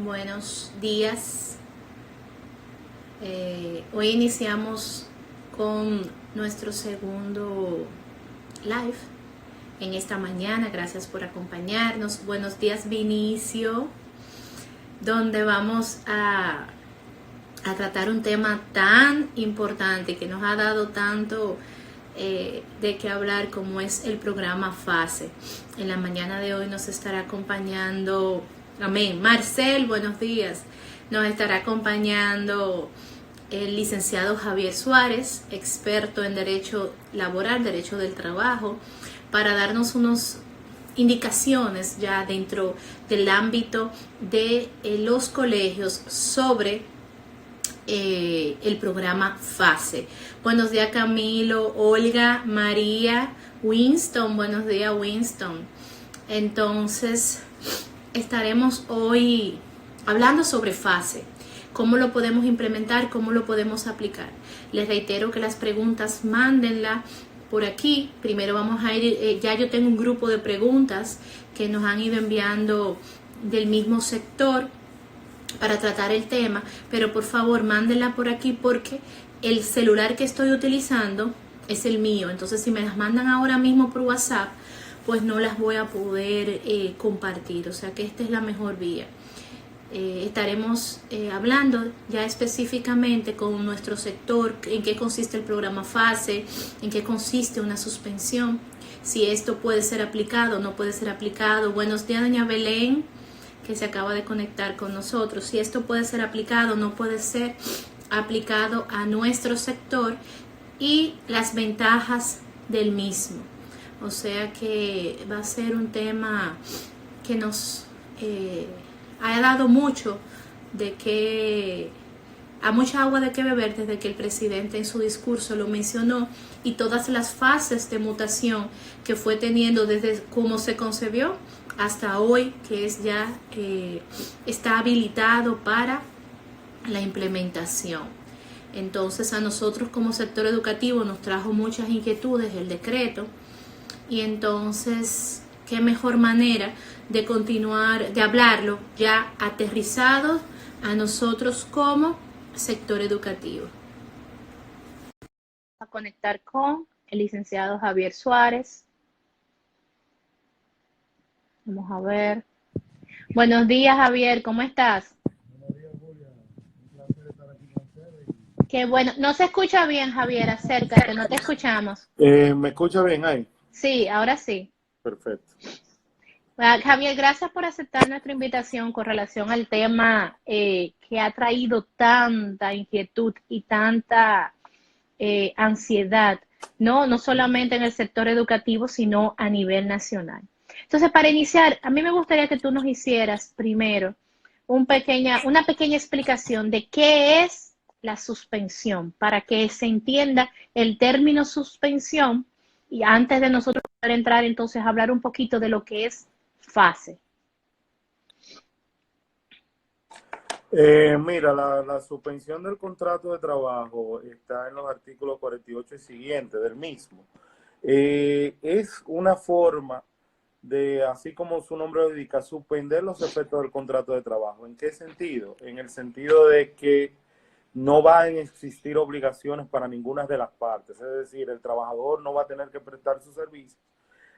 Buenos días. Hoy iniciamos con nuestro segundo live en esta mañana. Gracias por acompañarnos. Buenos días, Vinicio, donde vamos a tratar un tema tan importante que nos ha dado tanto de qué hablar como es el programa FASE. En la mañana de hoy nos estará acompañando, amén, Marcel, buenos días. Nos estará acompañando el licenciado Javier Suárez, experto en Derecho Laboral, Derecho del Trabajo, para darnos unas indicaciones ya dentro del ámbito de los colegios sobre el programa FASE. Buenos días, Camilo, Olga, María, Winston. Buenos días, Winston. Entonces, estaremos hoy hablando sobre FASE, cómo lo podemos implementar, cómo lo podemos aplicar. Les reitero que las preguntas mándenla por aquí. Primero vamos a ir, ya yo tengo un grupo de preguntas que nos han ido enviando del mismo sector para tratar el tema, pero por favor mándenla por aquí porque el celular que estoy utilizando es el mío. Entonces si me las mandan ahora mismo por WhatsApp, pues no las voy a poder compartir. O sea que esta es la mejor vía. Estaremos hablando ya específicamente con nuestro sector en qué consiste el programa FASE, en qué consiste una suspensión, si esto puede ser aplicado o no puede ser aplicado. Buenos días, doña Belén, que se acaba de conectar con nosotros. Si esto puede ser aplicado o no puede ser aplicado a nuestro sector y las ventajas del mismo. O sea que va a ser un tema que nos ha dado mucho de que a mucha agua de qué beber desde que el presidente en su discurso lo mencionó, y todas las fases de mutación que fue teniendo desde cómo se concebió hasta hoy, que es ya está habilitado para la implementación. Entonces a nosotros como sector educativo nos trajo muchas inquietudes el decreto, y entonces qué mejor manera de continuar, de hablarlo ya aterrizado a nosotros como sector educativo. A conectar con el licenciado Javier Suárez. Vamos a ver. Buenos días, Javier, ¿cómo estás? Buenos días, Julia. Un placer estar aquí con ustedes. Qué bueno. No se escucha bien, Javier, acércate, no te escuchamos. ¿Me escucha bien ahí? Sí, ahora sí. Perfecto. Javier, gracias por aceptar nuestra invitación con relación al tema que ha traído tanta inquietud y tanta ansiedad, no solamente en el sector educativo, sino a nivel nacional. Entonces, para iniciar, a mí me gustaría que tú nos hicieras primero una pequeña explicación de qué es la suspensión, para que se entienda el término suspensión, y antes de nosotros poder entrar entonces a hablar un poquito de lo que es FASE. Mira, la suspensión del contrato de trabajo está en los artículos 48 y siguientes del mismo. Es una forma de, así como su nombre lo indica, suspender los efectos del contrato de trabajo. ¿En qué sentido? En el sentido de que no van a existir obligaciones para ninguna de las partes. Es decir, el trabajador no va a tener que prestar su servicio,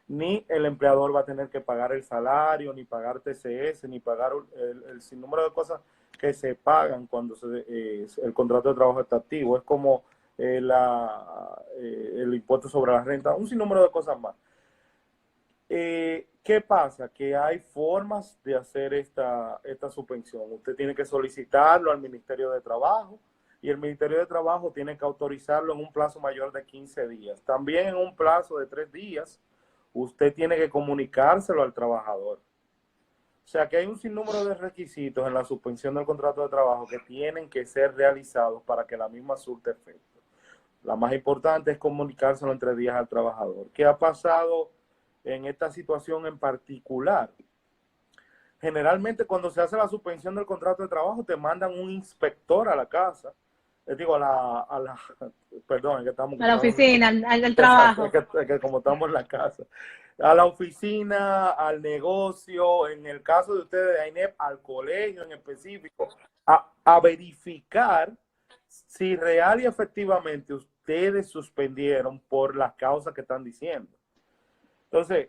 ni el empleador va a tener que pagar el salario, ni pagar TCS, ni pagar el sinnúmero de cosas que se pagan cuando el contrato de trabajo está activo. Es como el impuesto sobre la renta, un sinnúmero de cosas más. ¿Qué pasa? Que hay formas de hacer esta suspensión. Usted tiene que solicitarlo al Ministerio de Trabajo, y el Ministerio de Trabajo tiene que autorizarlo en un plazo mayor de 15 días. También en un plazo de 3 días, usted tiene que comunicárselo al trabajador. O sea que hay un sinnúmero de requisitos en la suspensión del contrato de trabajo que tienen que ser realizados para que la misma surte efecto. La más importante es comunicárselo en 3 días al trabajador. ¿Qué ha pasado en esta situación en particular? Generalmente cuando se hace la suspensión del contrato de trabajo te mandan un inspector a la casa digo, perdón, es que estamos, A la oficina, al exacto, trabajo. es que como estamos en la casa, a la oficina, al negocio, en el caso de ustedes de AINEP, al colegio en específico, a verificar si real y efectivamente ustedes suspendieron por las causas que están diciendo. Entonces,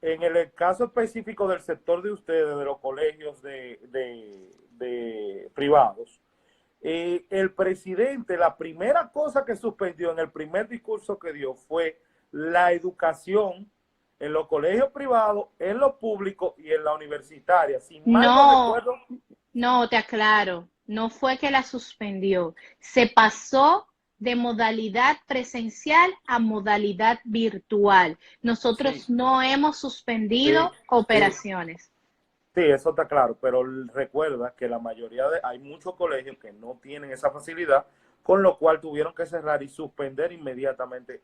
en el caso específico del sector de ustedes, de los colegios de privados, el presidente, la primera cosa que suspendió en el primer discurso que dio fue la educación en los colegios privados, en los públicos y en la universitaria. Si mal no No, recuerdo, no, te aclaro, no fue que la suspendió, se pasó de modalidad presencial a modalidad virtual. sí, Nosotros no hemos suspendido sí, sí, operaciones. sí, eso está claro, pero recuerda que la mayoría hay muchos colegios que no tienen esa facilidad, con lo cual tuvieron que cerrar y suspender inmediatamente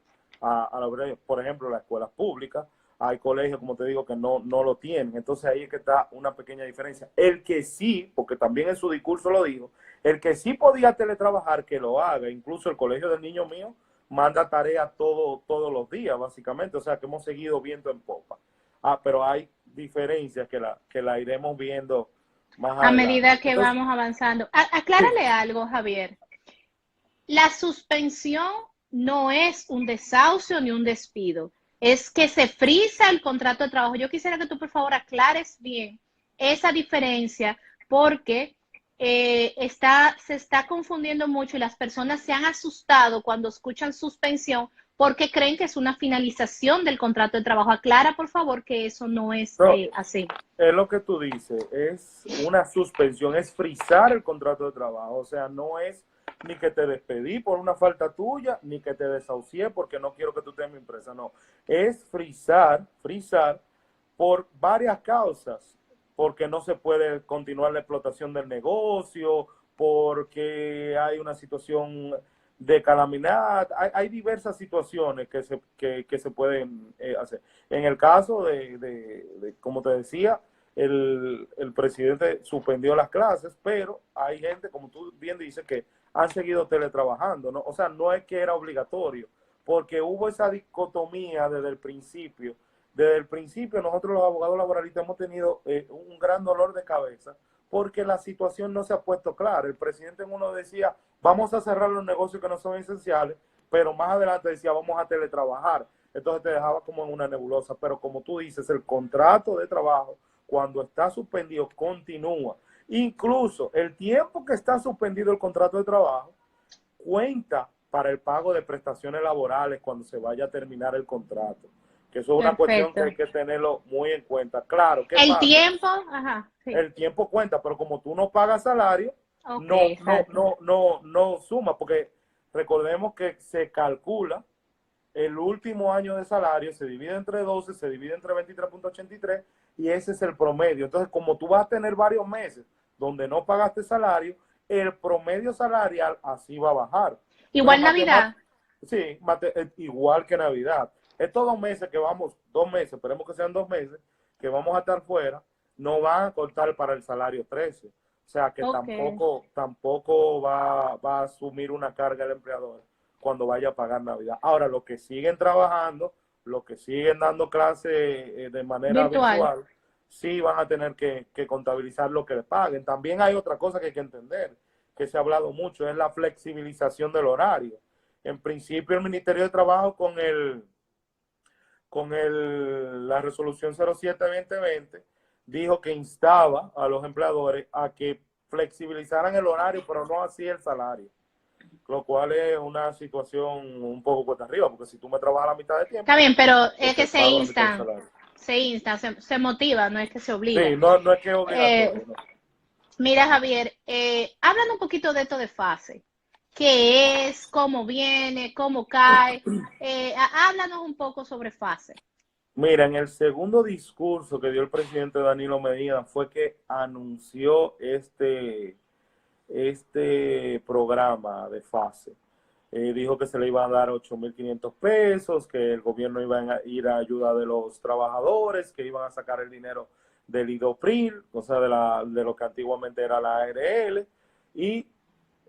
por ejemplo, las escuelas públicas. Hay colegios, como te digo, que no lo tienen. Entonces ahí es que está una pequeña diferencia. El que sí, porque también en su discurso lo dijo, el que sí podía teletrabajar, que lo haga. Incluso el colegio del niño mío manda tareas todos los días, básicamente. O sea que hemos seguido viendo en popa. Pero hay diferencias que la iremos viendo más A adelante. medida que Entonces, vamos avanzando. sí, Aclárale algo, Javier. La suspensión no es un desahucio ni un despido, es que se frisa el contrato de trabajo. Yo quisiera que tú, por favor, aclares bien esa diferencia porque se está confundiendo mucho y las personas se han asustado cuando escuchan suspensión porque creen que es una finalización del contrato de trabajo. Aclara, por favor, que eso no es no, así. es lo que tú dices, es una suspensión, es frizar el contrato de trabajo. O sea, no es ni que te despedí por una falta tuya, ni que te desahucié porque no quiero que tú estés en mi empresa. No, es frizar por varias causas, porque no se puede continuar la explotación del negocio, porque hay una situación de calamidad, hay diversas situaciones que se pueden hacer. En el caso como te decía, el presidente suspendió las clases, pero hay gente, como tú bien dices, que han seguido teletrabajando, ¿no? O sea, no es que era obligatorio, porque hubo esa dicotomía desde el principio. Desde el principio nosotros los abogados laboralistas hemos tenido un gran dolor de cabeza porque la situación no se ha puesto clara. El presidente en uno decía, vamos a cerrar los negocios que no son esenciales, pero más adelante decía, vamos a teletrabajar. Entonces te dejaba como en una nebulosa. Pero como tú dices, el contrato de trabajo, cuando está suspendido, continúa. Incluso el tiempo que está suspendido el contrato de trabajo cuenta para el pago de prestaciones laborales cuando se vaya a terminar el contrato. Que eso es una cuestión que Perfecto. hay que tenerlo muy en cuenta. Claro, ¿qué El pasa? tiempo, ajá, sí. El tiempo cuenta, pero como tú no pagas salario, Ok, exacto. no suma, porque recordemos que se calcula el último año de salario, se divide entre 12, se divide entre 23.83 y ese es el promedio. Entonces, como tú vas a tener varios meses donde no pagaste salario, el promedio salarial así va a bajar. Entonces, Igual Navidad. sí, igual que Navidad. Estos 2 meses que vamos, 2 meses, esperemos que sean 2 meses, que vamos a estar fuera, no van a cortar para el salario 13. O sea que Ok. tampoco va a asumir una carga el empleador cuando vaya a pagar Navidad. Ahora, los que siguen trabajando, los que siguen dando clases de manera Virtual. virtual, sí van a tener que contabilizar lo que les paguen. También hay otra cosa que hay que entender, que se ha hablado mucho, es la flexibilización del horario. En principio, el Ministerio de Trabajo la resolución 07-2020 dijo que instaba a los empleadores a que flexibilizaran el horario, pero no así el salario, lo cual es una situación un poco cuesta arriba, porque si tú me trabajas a la mitad de Está tiempo, bien, pero yo es te que pago la mitad del salario. se motiva, no es que se obliga. Sí, no es que es Eh, obligatorio, no. Mira, Javier, háblanos un poquito de esto de fase. ¿Qué es? ¿Cómo viene? ¿Cómo cae? Háblanos un poco sobre fase. Mira, en el segundo discurso que dio el presidente Danilo Medina fue que anunció este programa de fase. Dijo que se le iban a dar 8.500 pesos, que el gobierno iba a ir a ayuda de los trabajadores, que iban a sacar el dinero del IDOPRIL, o sea, de lo que antiguamente era la ARL, y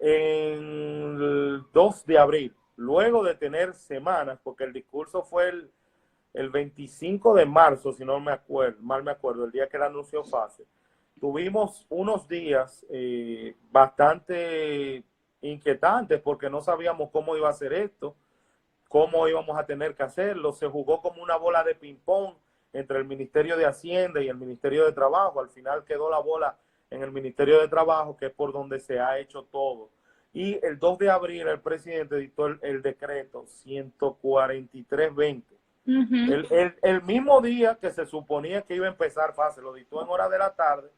en el 2 de abril, luego de tener semanas, porque el discurso fue el 25 de marzo, si no me acuerdo, mal me acuerdo, el día que él anunció fase. Tuvimos unos días bastante inquietantes porque no sabíamos cómo iba a ser esto, cómo íbamos a tener que hacerlo. Se jugó como una bola de ping-pong entre el Ministerio de Hacienda y el Ministerio de Trabajo. Al final quedó la bola en el Ministerio de Trabajo, que es por donde se ha hecho todo. Y el 2 de abril el presidente dictó el decreto 14320. El mismo día que se suponía que iba a empezar fase, lo dictó en horas de la tarde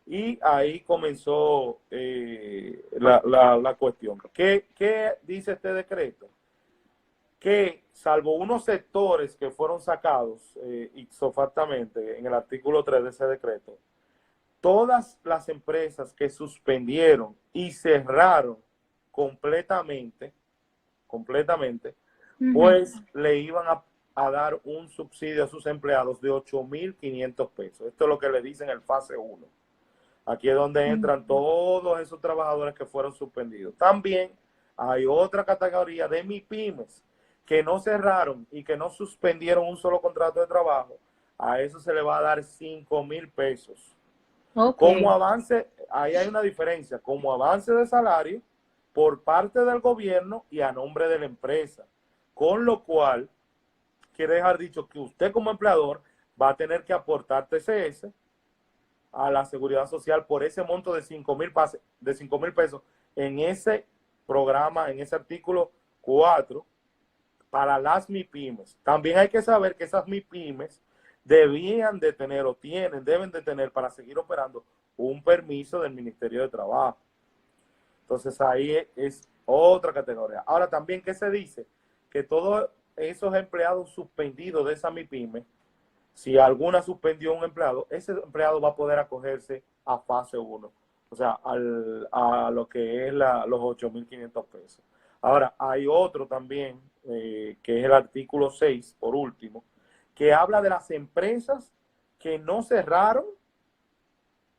y ahí comenzó la cuestión. ¿Qué dice este decreto? Que salvo unos sectores que fueron sacados ixofatamente en el artículo 3 de ese decreto, todas las empresas que suspendieron y cerraron completamente, pues le iban a dar un subsidio a sus empleados de 8.500 pesos. Esto es lo que le dicen el fase 1. Aquí es donde entran todos esos trabajadores que fueron suspendidos. También hay otra categoría de MIPYMES que no cerraron y que no suspendieron un solo contrato de trabajo. A eso se le va a dar 5.000 pesos. Okay. Como avance, ahí hay una diferencia, como avance de salario por parte del gobierno y a nombre de la empresa. Con lo cual, quiere dejar dicho que usted como empleador va a tener que aportar TCS a la Seguridad Social por ese monto de 5.000 pesos en ese programa, en ese artículo 4 para las MIPYMES. También hay que saber que esas MIPYMES deben de tener para seguir operando un permiso del Ministerio de Trabajo. Entonces ahí es otra categoría. Ahora también, ¿qué se dice? Que todos esos empleados suspendidos de esa MIPYME, si alguna suspendió un empleado, ese empleado va a poder acogerse a fase 1, o sea, a lo que es los 8.500 pesos. Ahora, hay otro también, que es el artículo 6, por último, que habla de las empresas que no cerraron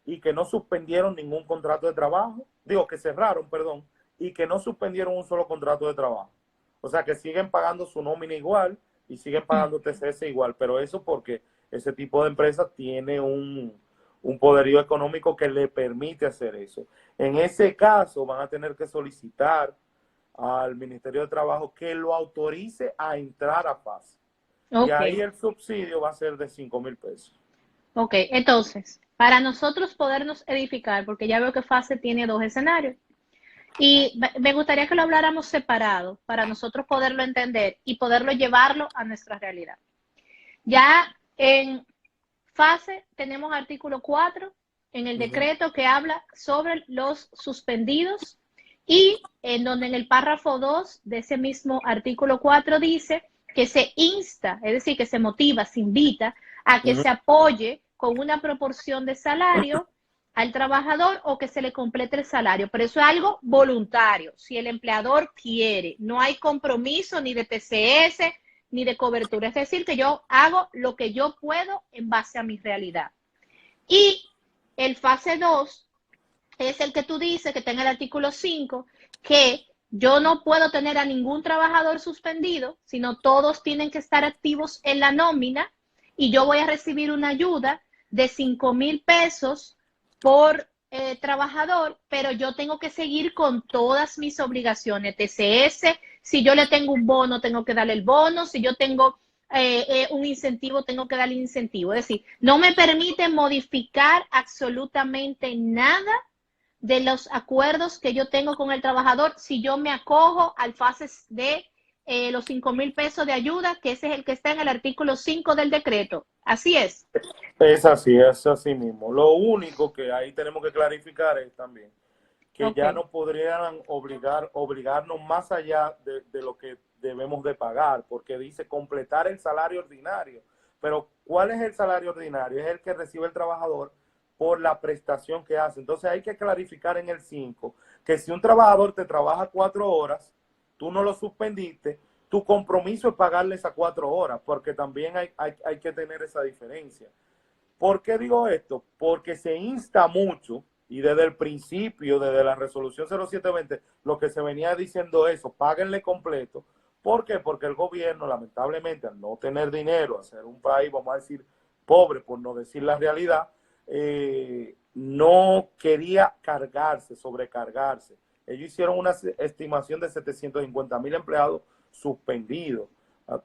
y que no suspendieron ningún contrato de trabajo, que cerraron, perdón, y que no suspendieron un solo contrato de trabajo. O sea, que siguen pagando su nómina igual y siguen pagando TCS igual, pero eso porque ese tipo de empresa tiene un poderío económico que le permite hacer eso. En ese caso van a tener que solicitar al Ministerio de Trabajo que lo autorice a entrar a fase. Okay. Y ahí el subsidio va a ser de 5.000 pesos. Ok, entonces, para nosotros podernos edificar, porque ya veo que fase tiene 2 escenarios, y me gustaría que lo habláramos separado para nosotros poderlo entender y poderlo llevarlo a nuestra realidad. Ya en fase tenemos artículo 4 en el decreto que habla sobre los suspendidos y en donde en el párrafo 2 de ese mismo artículo 4 dice que se insta, es decir, que se motiva, se invita a que se apoye con una proporción de salario al trabajador o que se le complete el salario, pero eso es algo voluntario, si el empleador quiere, no hay compromiso ni de TCS ni de cobertura, es decir, que yo hago lo que yo puedo en base a mi realidad. Y el fase 2 es el que tú dices, que está en el artículo 5, que yo no puedo tener a ningún trabajador suspendido, sino todos tienen que estar activos en la nómina y yo voy a recibir una ayuda de 5.000 pesos por trabajador, pero yo tengo que seguir con todas mis obligaciones. TCS, si yo le tengo un bono, tengo que darle el bono, si yo tengo un incentivo, tengo que darle incentivo. Es decir, no me permite modificar absolutamente nada de los acuerdos que yo tengo con el trabajador si yo me acojo al fase de los 5.000 pesos de ayuda, que ese es el que está en el artículo 5 del decreto. Así es. Es así mismo. Lo único que ahí tenemos que clarificar es también que ya no podrían obligarnos más allá de lo que debemos de pagar, porque dice completar el salario ordinario. Pero ¿cuál es el salario ordinario? Es el que recibe el trabajador por la prestación que hace. Entonces hay que clarificar en el 5 que si un trabajador te trabaja 4 horas, tú no lo suspendiste, tu compromiso es pagarle esas 4 horas, porque también hay que tener esa diferencia. ¿Por qué digo esto? Porque se insta mucho Y desde el principio, desde la resolución 0720, lo que se venía diciendo eso, páguenle completo. ¿Por qué? Porque el gobierno, lamentablemente, al no tener dinero, hacer un país, vamos a decir, pobre, por no decir la realidad, no quería cargarse, sobrecargarse. Ellos hicieron una estimación de 750,000 empleados suspendidos.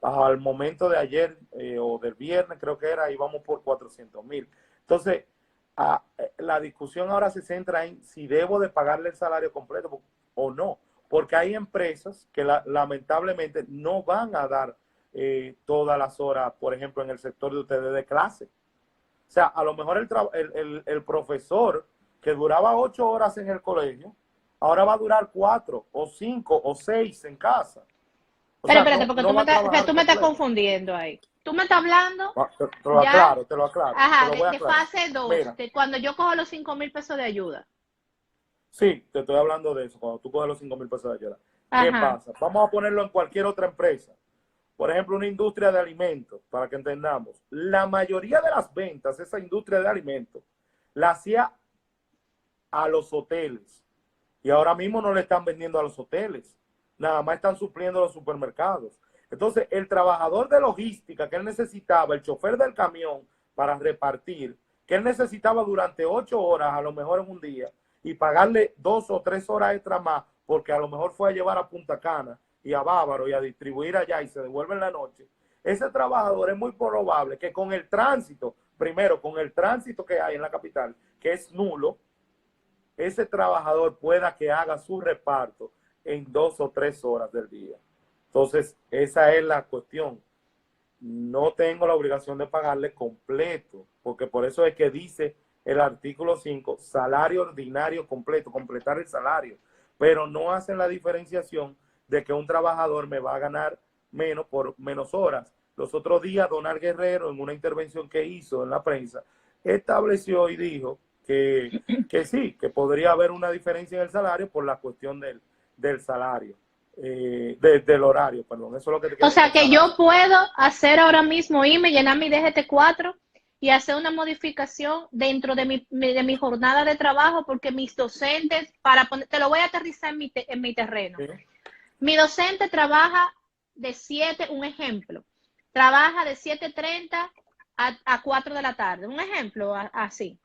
Al momento de ayer o del viernes, creo que era, íbamos por 400,000. Entonces, la discusión ahora se centra en si debo de pagarle el salario completo o no, porque hay empresas que lamentablemente no van a dar todas las horas, por ejemplo, en el sector de ustedes de clase. O sea, a lo mejor el profesor que duraba 8 horas en el colegio, ahora va a durar 4 o 5 o 6 en casa. O Pero sea, espérate, porque no va a trabajar tú me estás completo. confundiendo ahí. Tú me estás hablando Te lo ya, aclaro, te lo aclaro. Te ajá, lo voy a de aclarar. fase 2, Mira, de cuando yo cojo los 5,000 pesos de ayuda. sí, te estoy hablando de eso, cuando tú coges los 5,000 pesos de ayuda. ¿Qué Ajá. pasa? Vamos a ponerlo en cualquier otra empresa. Por ejemplo, una industria de alimentos, para que entendamos. La mayoría de las ventas, esa industria de alimentos, la hacía a los hoteles. Y ahora mismo no le están vendiendo a los hoteles. Nada más están supliendo los supermercados. Entonces, el trabajador de logística que él necesitaba, el chofer del camión para repartir, que él necesitaba durante 8 horas, a lo mejor en un día, y pagarle 2 o 3 horas extra más, porque a lo mejor fue a llevar a Punta Cana y a Bávaro y a distribuir allá y se devuelve en la noche. Ese trabajador es muy probable que con el tránsito, primero con el tránsito que hay en la capital, que es nulo, ese trabajador pueda que haga su reparto en 2 o 3 horas del día. Entonces, esa es la cuestión. No tengo la obligación de pagarle completo, porque por eso es que dice el artículo 5, salario ordinario completo, completar el salario, pero no hacen la diferenciación de que un trabajador me va a ganar menos por menos horas. Los otros días, Donald Guerrero, en una intervención que hizo en la prensa, estableció y dijo que sí, que podría haber una diferencia en el salario por la cuestión del salario, del horario, perdón, eso es lo que te O quiero sea que salario. yo puedo hacer ahora mismo, irme, llenar mi DGT-4 y hacer una modificación dentro de mi jornada de trabajo, porque mis docentes, te lo voy a aterrizar en mi terreno. ¿Sí? Mi docente trabaja de 7, un ejemplo, trabaja de 7:30 a 4 de la tarde, un ejemplo así.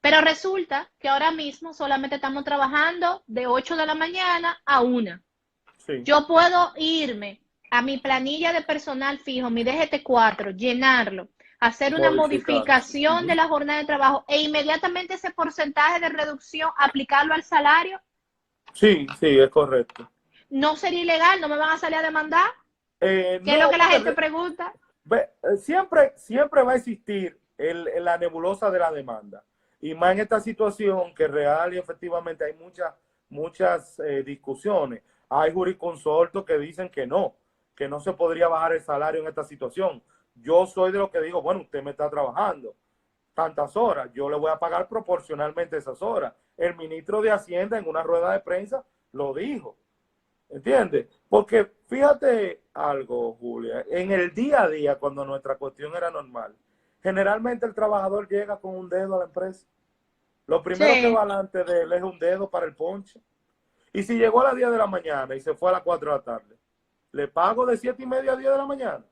Pero resulta que ahora mismo solamente estamos trabajando de 8 de la mañana a 1. Sí. Yo puedo irme a mi planilla de personal fijo, mi DGT-4, llenarlo, hacer una Modificar. modificación de la jornada de trabajo e inmediatamente ese porcentaje de reducción aplicarlo al salario. Sí, sí, es correcto. No sería ilegal, no me van a salir a demandar. ¿Qué es lo No, que la gente porque pregunta? siempre va a existir la nebulosa de la demanda. Y más en esta situación que real y efectivamente hay muchas discusiones. Hay jurisconsultos que dicen que no se podría bajar el salario en esta situación. Yo soy de los que digo, bueno, usted me está trabajando tantas horas, yo le voy a pagar proporcionalmente esas horas. El ministro de Hacienda en una rueda de prensa lo dijo. ¿Entiendes? Porque fíjate algo, Julia, en el día a día, cuando nuestra cuestión era normal, generalmente el trabajador llega con un dedo a la empresa. Lo primero que Sí. va delante de él es un dedo para el ponche. Y si llegó a las 10 de la mañana y se fue a las 4 de la tarde, ¿le pago de 7:30 a 10 de la mañana?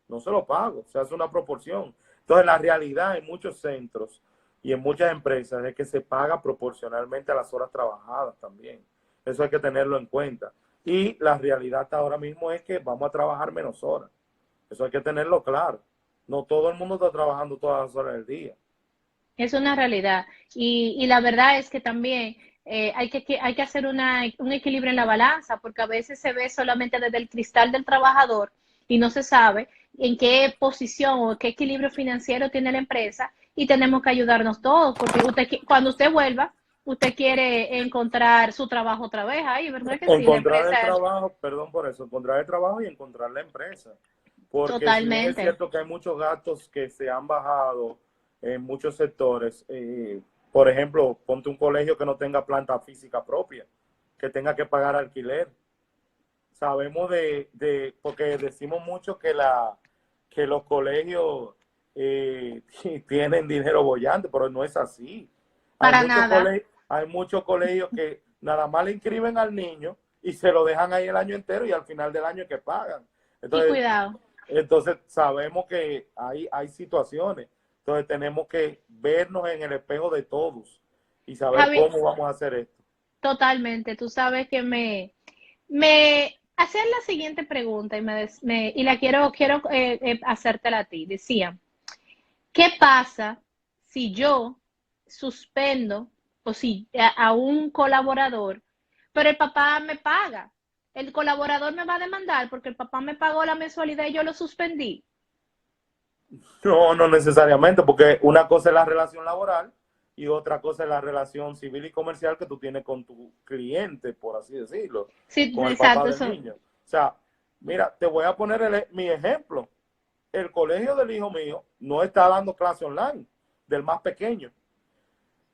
No se lo pago, se hace una proporción. Entonces, la realidad en muchos centros y en muchas empresas es que se paga proporcionalmente a las horas trabajadas también. Eso hay que tenerlo en cuenta. Y la realidad ahora mismo es que vamos a trabajar menos horas. Eso hay que tenerlo claro. No todo el mundo está trabajando todas las horas del día. Es una realidad. Y la verdad es que también hay que hacer un equilibrio en la balanza, porque a veces se ve solamente desde el cristal del trabajador y no se sabe en qué posición o qué equilibrio financiero tiene la empresa, y tenemos que ayudarnos todos, porque cuando usted vuelva, usted quiere encontrar su trabajo otra vez ahí, ¿verdad que sí? La Encontrar el empresa trabajo, perdón por eso, encontrar el trabajo y encontrar la empresa. Porque si bien es totalmente. cierto que hay muchos gastos que se han bajado en muchos sectores, por ejemplo, ponte un colegio que no tenga planta física propia, que tenga que pagar alquiler. Sabemos porque decimos mucho que los colegios tienen dinero bollante, pero no es así. Para nada. Hay muchos colegios que nada más le inscriben al niño y se lo dejan ahí el año entero y al final del año es que pagan. Y cuidado. Entonces sabemos que hay situaciones. Entonces tenemos que vernos en el espejo de todos y saber Javi, cómo vamos a hacer esto. totalmente. Tú sabes que me hacer la siguiente pregunta y la quiero hacértela a ti. Decía, ¿qué pasa si yo suspendo o si a un colaborador, pero el papá me paga? El colaborador me va a demandar porque el papá me pagó la mensualidad y yo lo suspendí. No, no necesariamente, porque una cosa es la relación laboral y otra cosa es la relación civil y comercial que tú tienes con tu cliente, por así decirlo, Sí, con el papá exacto. del niño. O sea, mira, te voy a poner mi ejemplo. El colegio del hijo mío no está dando clase online, del más pequeño.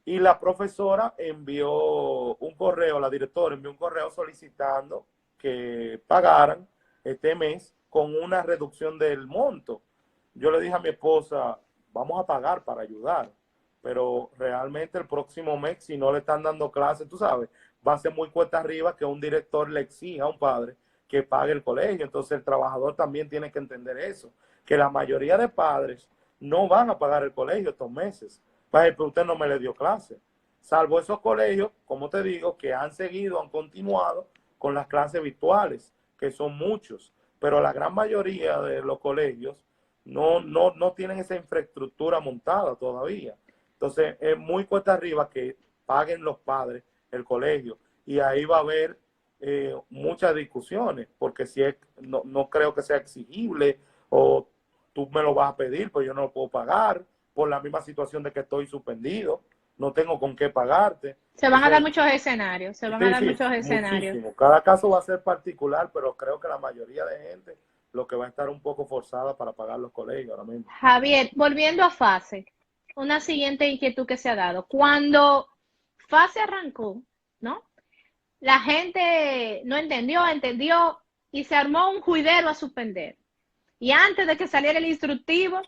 Y la profesora envió un correo, la directora envió un correo solicitando que pagaran este mes con una reducción del monto. Yo le dije a mi esposa, vamos a pagar para ayudar, pero realmente el próximo mes, si no le están dando clases, tú sabes, va a ser muy cuesta arriba que un director le exija a un padre que pague el colegio. Entonces el trabajador también tiene que entender eso, que la mayoría de padres no van a pagar el colegio estos meses. Por ejemplo, usted no me le dio clase, salvo esos colegios, como te digo, que han seguido, han continuado con las clases virtuales, que son muchos, pero la gran mayoría de los colegios no tienen esa infraestructura montada todavía. Entonces, es muy cuesta arriba que paguen los padres el colegio y ahí va a haber muchas discusiones, porque si es, no creo que sea exigible o tú me lo vas a pedir, pues yo no lo puedo pagar por la misma situación de que estoy suspendido, no tengo con qué pagarte. Se van a dar Entonces, muchos escenarios, se van a sí, dar sí, muchos escenarios. muchísimo. Cada caso va a ser particular, pero creo que la mayoría de gente lo que va a estar un poco forzada para pagar los colegios ahora mismo. Javier, volviendo a fase, una siguiente inquietud que se ha dado. Cuando fase arrancó, ¿no? La gente no entendió y se armó un juidero a suspender. Y antes de que saliera el instructivo,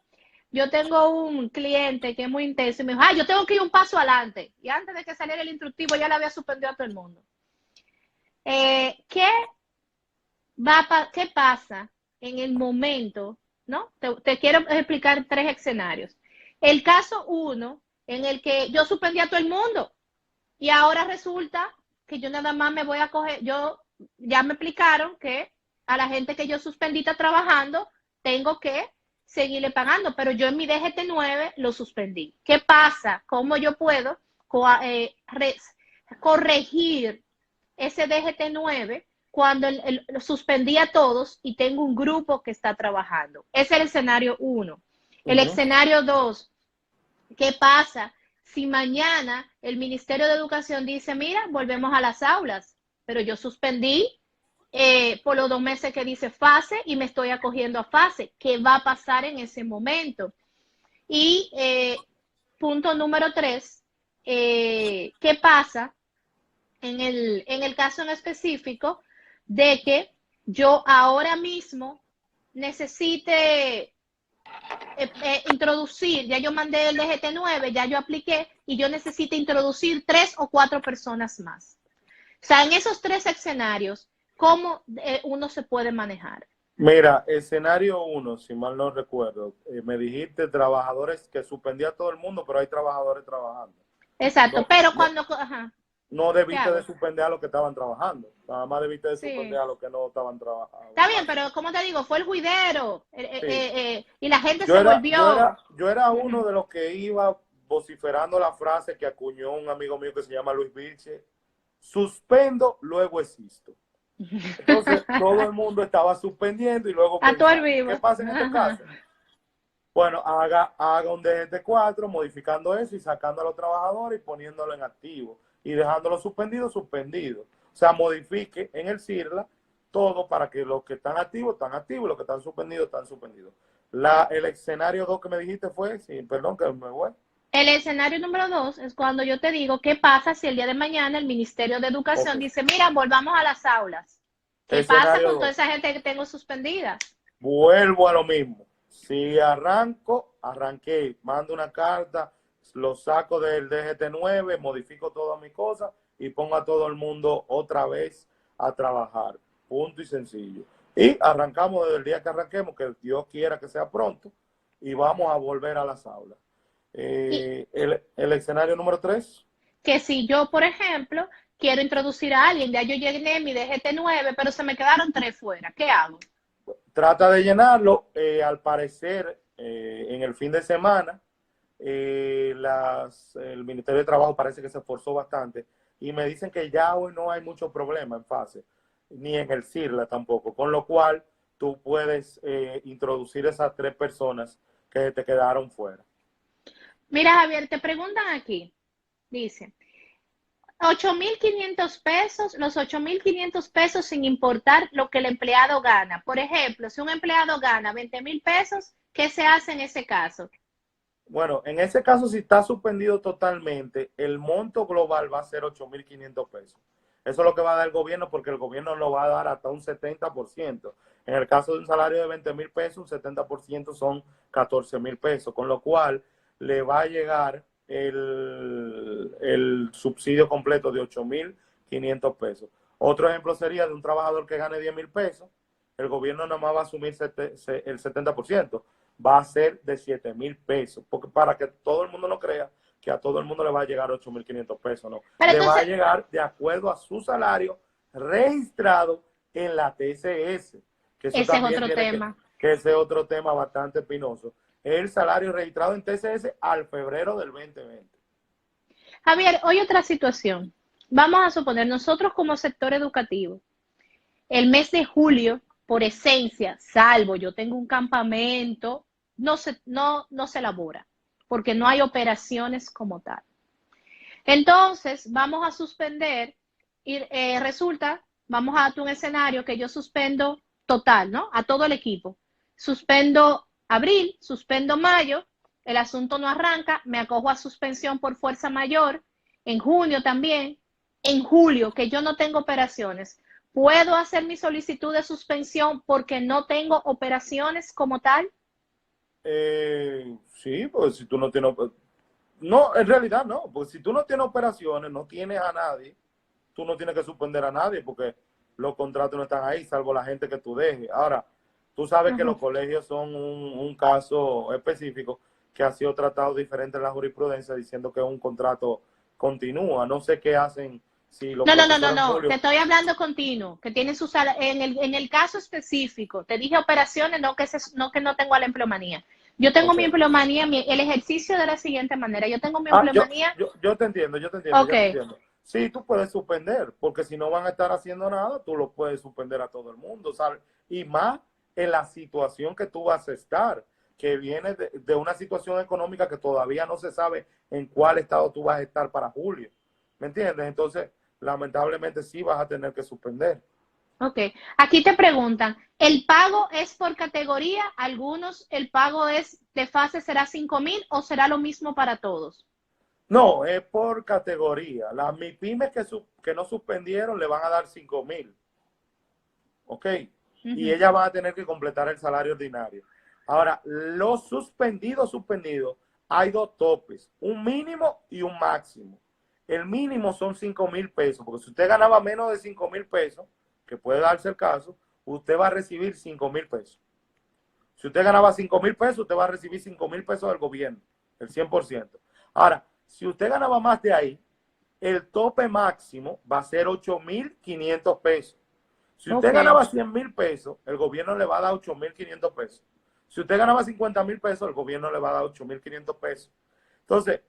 yo tengo un cliente que es muy intenso y me dijo, yo tengo que ir un paso adelante. Y antes de que saliera el instructivo ya le había suspendido a todo el mundo. ¿Qué pasa en el momento? ¿No? Te quiero explicar 3 escenarios. El caso 1, en el que yo suspendí a todo el mundo y ahora resulta que yo nada más me voy a coger, ya me explicaron que a la gente que yo suspendí está trabajando, tengo que seguirle pagando, pero yo en mi DGT-9 lo suspendí. ¿Qué pasa? ¿Cómo yo puedo corregir ese DGT-9 cuando lo suspendí a todos y tengo un grupo que está trabajando? Ese es el escenario 1. El escenario 2, ¿qué pasa si mañana el Ministerio de Educación dice, mira, volvemos a las aulas, pero yo suspendí por los 2 meses que dice fase y me estoy acogiendo a fase? ¿Qué va a pasar en ese momento? Y punto número 3, ¿qué pasa en el caso en específico de que yo ahora mismo necesite introducir, ya yo mandé el DGT-9, ya yo apliqué y yo necesito introducir 3 o 4 personas más? O sea, en esos 3 escenarios, ¿cómo uno se puede manejar? Mira, escenario 1, si mal no recuerdo, me dijiste trabajadores que suspendía a todo el mundo, pero hay trabajadores trabajando. Exacto, No, pero no, cuando... Ajá, no debiste de suspender a los que estaban trabajando, nada más debiste de suspender a los que no estaban trabajando. Está bien, pero como te digo, fue el juidero Sí. y la gente se volvió... Yo era uno de los que iba vociferando la frase que acuñó un amigo mío que se llama Luis Vilche: suspendo, luego existo. Entonces todo el mundo estaba suspendiendo y luego A todo el pensando, vivo. ¿qué pasa en estos casos? Bueno, haga un DGT-4 modificando eso y sacando a los trabajadores y poniéndolo en activo y dejándolo suspendido. O sea, modifique en el CIRLA todo para que los que están activos y los que están suspendidos. El escenario 2 que me dijiste fue, sí, perdón que me voy. El escenario número 2 es cuando yo te digo, ¿qué pasa si el día de mañana el Ministerio de Educación dice, mira, volvamos a las aulas? ¿Qué pasa con toda esa gente que tengo suspendida? Vuelvo a lo mismo. Si arranqué, mando una carta, los saco del DGT-9, modifico todas mis cosas y pongo a todo el mundo otra vez a trabajar. Punto y sencillo. Y arrancamos desde el día que arranquemos, que Dios quiera que sea pronto, y vamos a volver a las aulas. Y El escenario número 3. que si yo, por ejemplo, quiero introducir a alguien, ya yo llené mi DGT-9, pero se me quedaron 3 fuera, ¿qué hago? Trata de llenarlo. Al parecer, en el fin de semana, el Ministerio de Trabajo parece que se esforzó bastante y me dicen que ya hoy no hay mucho problema en fase, ni en el CIRLA tampoco, con lo cual tú puedes introducir esas 3 personas que te quedaron fuera. Mira, Javier, te preguntan aquí, dice, 8.500 pesos, los 8.500 pesos sin importar lo que el empleado gana. Por ejemplo, si un empleado gana 20.000 pesos, ¿qué se hace en ese caso? Bueno, en ese caso, si está suspendido totalmente, el monto global va a ser 8.500 pesos. Eso es lo que va a dar el gobierno, porque el gobierno lo va a dar hasta un 70%. En el caso de un salario de 20.000 pesos, un 70% son 14.000 pesos, con lo cual le va a llegar el subsidio completo de 8.500 pesos. Otro ejemplo sería de un trabajador que gane 10.000 pesos, el gobierno nada más va a asumir el 70%, va a ser de 7.000 pesos, porque para que todo el mundo no crea que a todo el mundo le va a llegar 8.500 pesos, no. Pero le va a entonces, llegar de acuerdo a su salario registrado en la TCS, que eso ese es también otro tiene tema. que ese es otro tema bastante espinoso. El salario registrado en TCS al febrero del 2020. Javier, hoy otra situación. Vamos a suponer, nosotros como sector educativo, el mes de julio, por esencia, salvo yo tengo un campamento, no se elabora, porque no hay operaciones como tal. Entonces, vamos a suspender y resulta, vamos a darte un escenario que yo suspendo total, ¿no? A todo el equipo. Suspendo abril, suspendo mayo, el asunto no arranca, me acojo a suspensión por fuerza mayor, en junio también, en julio, que yo no tengo operaciones. ¿Puedo hacer mi solicitud de suspensión porque no tengo operaciones como tal? Sí, pues si tú no tienes... No, en realidad no, porque si tú no tienes operaciones, no tienes a nadie, tú no tienes que suspender a nadie porque los contratos no están ahí, salvo la gente que tú dejes. Ahora, tú sabes que Ujú. los colegios son un caso específico que ha sido tratado diferente en la jurisprudencia diciendo que un contrato continúa. No sé qué hacen si los No, no, no, no, profesores en no, te julio. estoy hablando continuo, que tiene su sala, en el caso específico, te dije operaciones, no que no tengo la empleomanía. Yo tengo Ok. mi empleomanía, el ejercicio de la siguiente manera, yo tengo mi Ah, empleomanía, yo te entiendo, yo te entiendo, ok, yo te entiendo. Sí, tú puedes suspender, porque si no van a estar haciendo nada, tú lo puedes suspender a todo el mundo, ¿sabes? Y más en la situación que tú vas a estar, que viene de una situación económica que todavía no se sabe en cuál estado tú vas a estar para julio. ¿Me entiendes? Entonces, lamentablemente sí vas a tener que suspender. ok. Aquí te preguntan, ¿el pago es por categoría? Algunos, el pago es de fase, ¿será 5.000 o será lo mismo para todos? No, es por categoría. Las MIPYMES que no suspendieron le van a dar 5.000. ¿Ok? Y Ujú. ella va a tener que completar el salario ordinario. Ahora, los suspendidos, hay 2 topes, un mínimo y un máximo. El mínimo son 5.000 pesos, porque si usted ganaba menos de 5.000 pesos, que puede darse el caso, usted va a recibir 5.000 pesos. Si usted ganaba 5.000 pesos, usted va a recibir 5.000 pesos del gobierno, el 100%. Ahora, si usted ganaba más de ahí, el tope máximo va a ser 8.500 pesos. Si Ok. usted ganaba 100.000 pesos, el gobierno le va a dar 8.500 pesos. Si usted ganaba 50.000 pesos, el gobierno le va a dar 8.500 pesos. Entonces,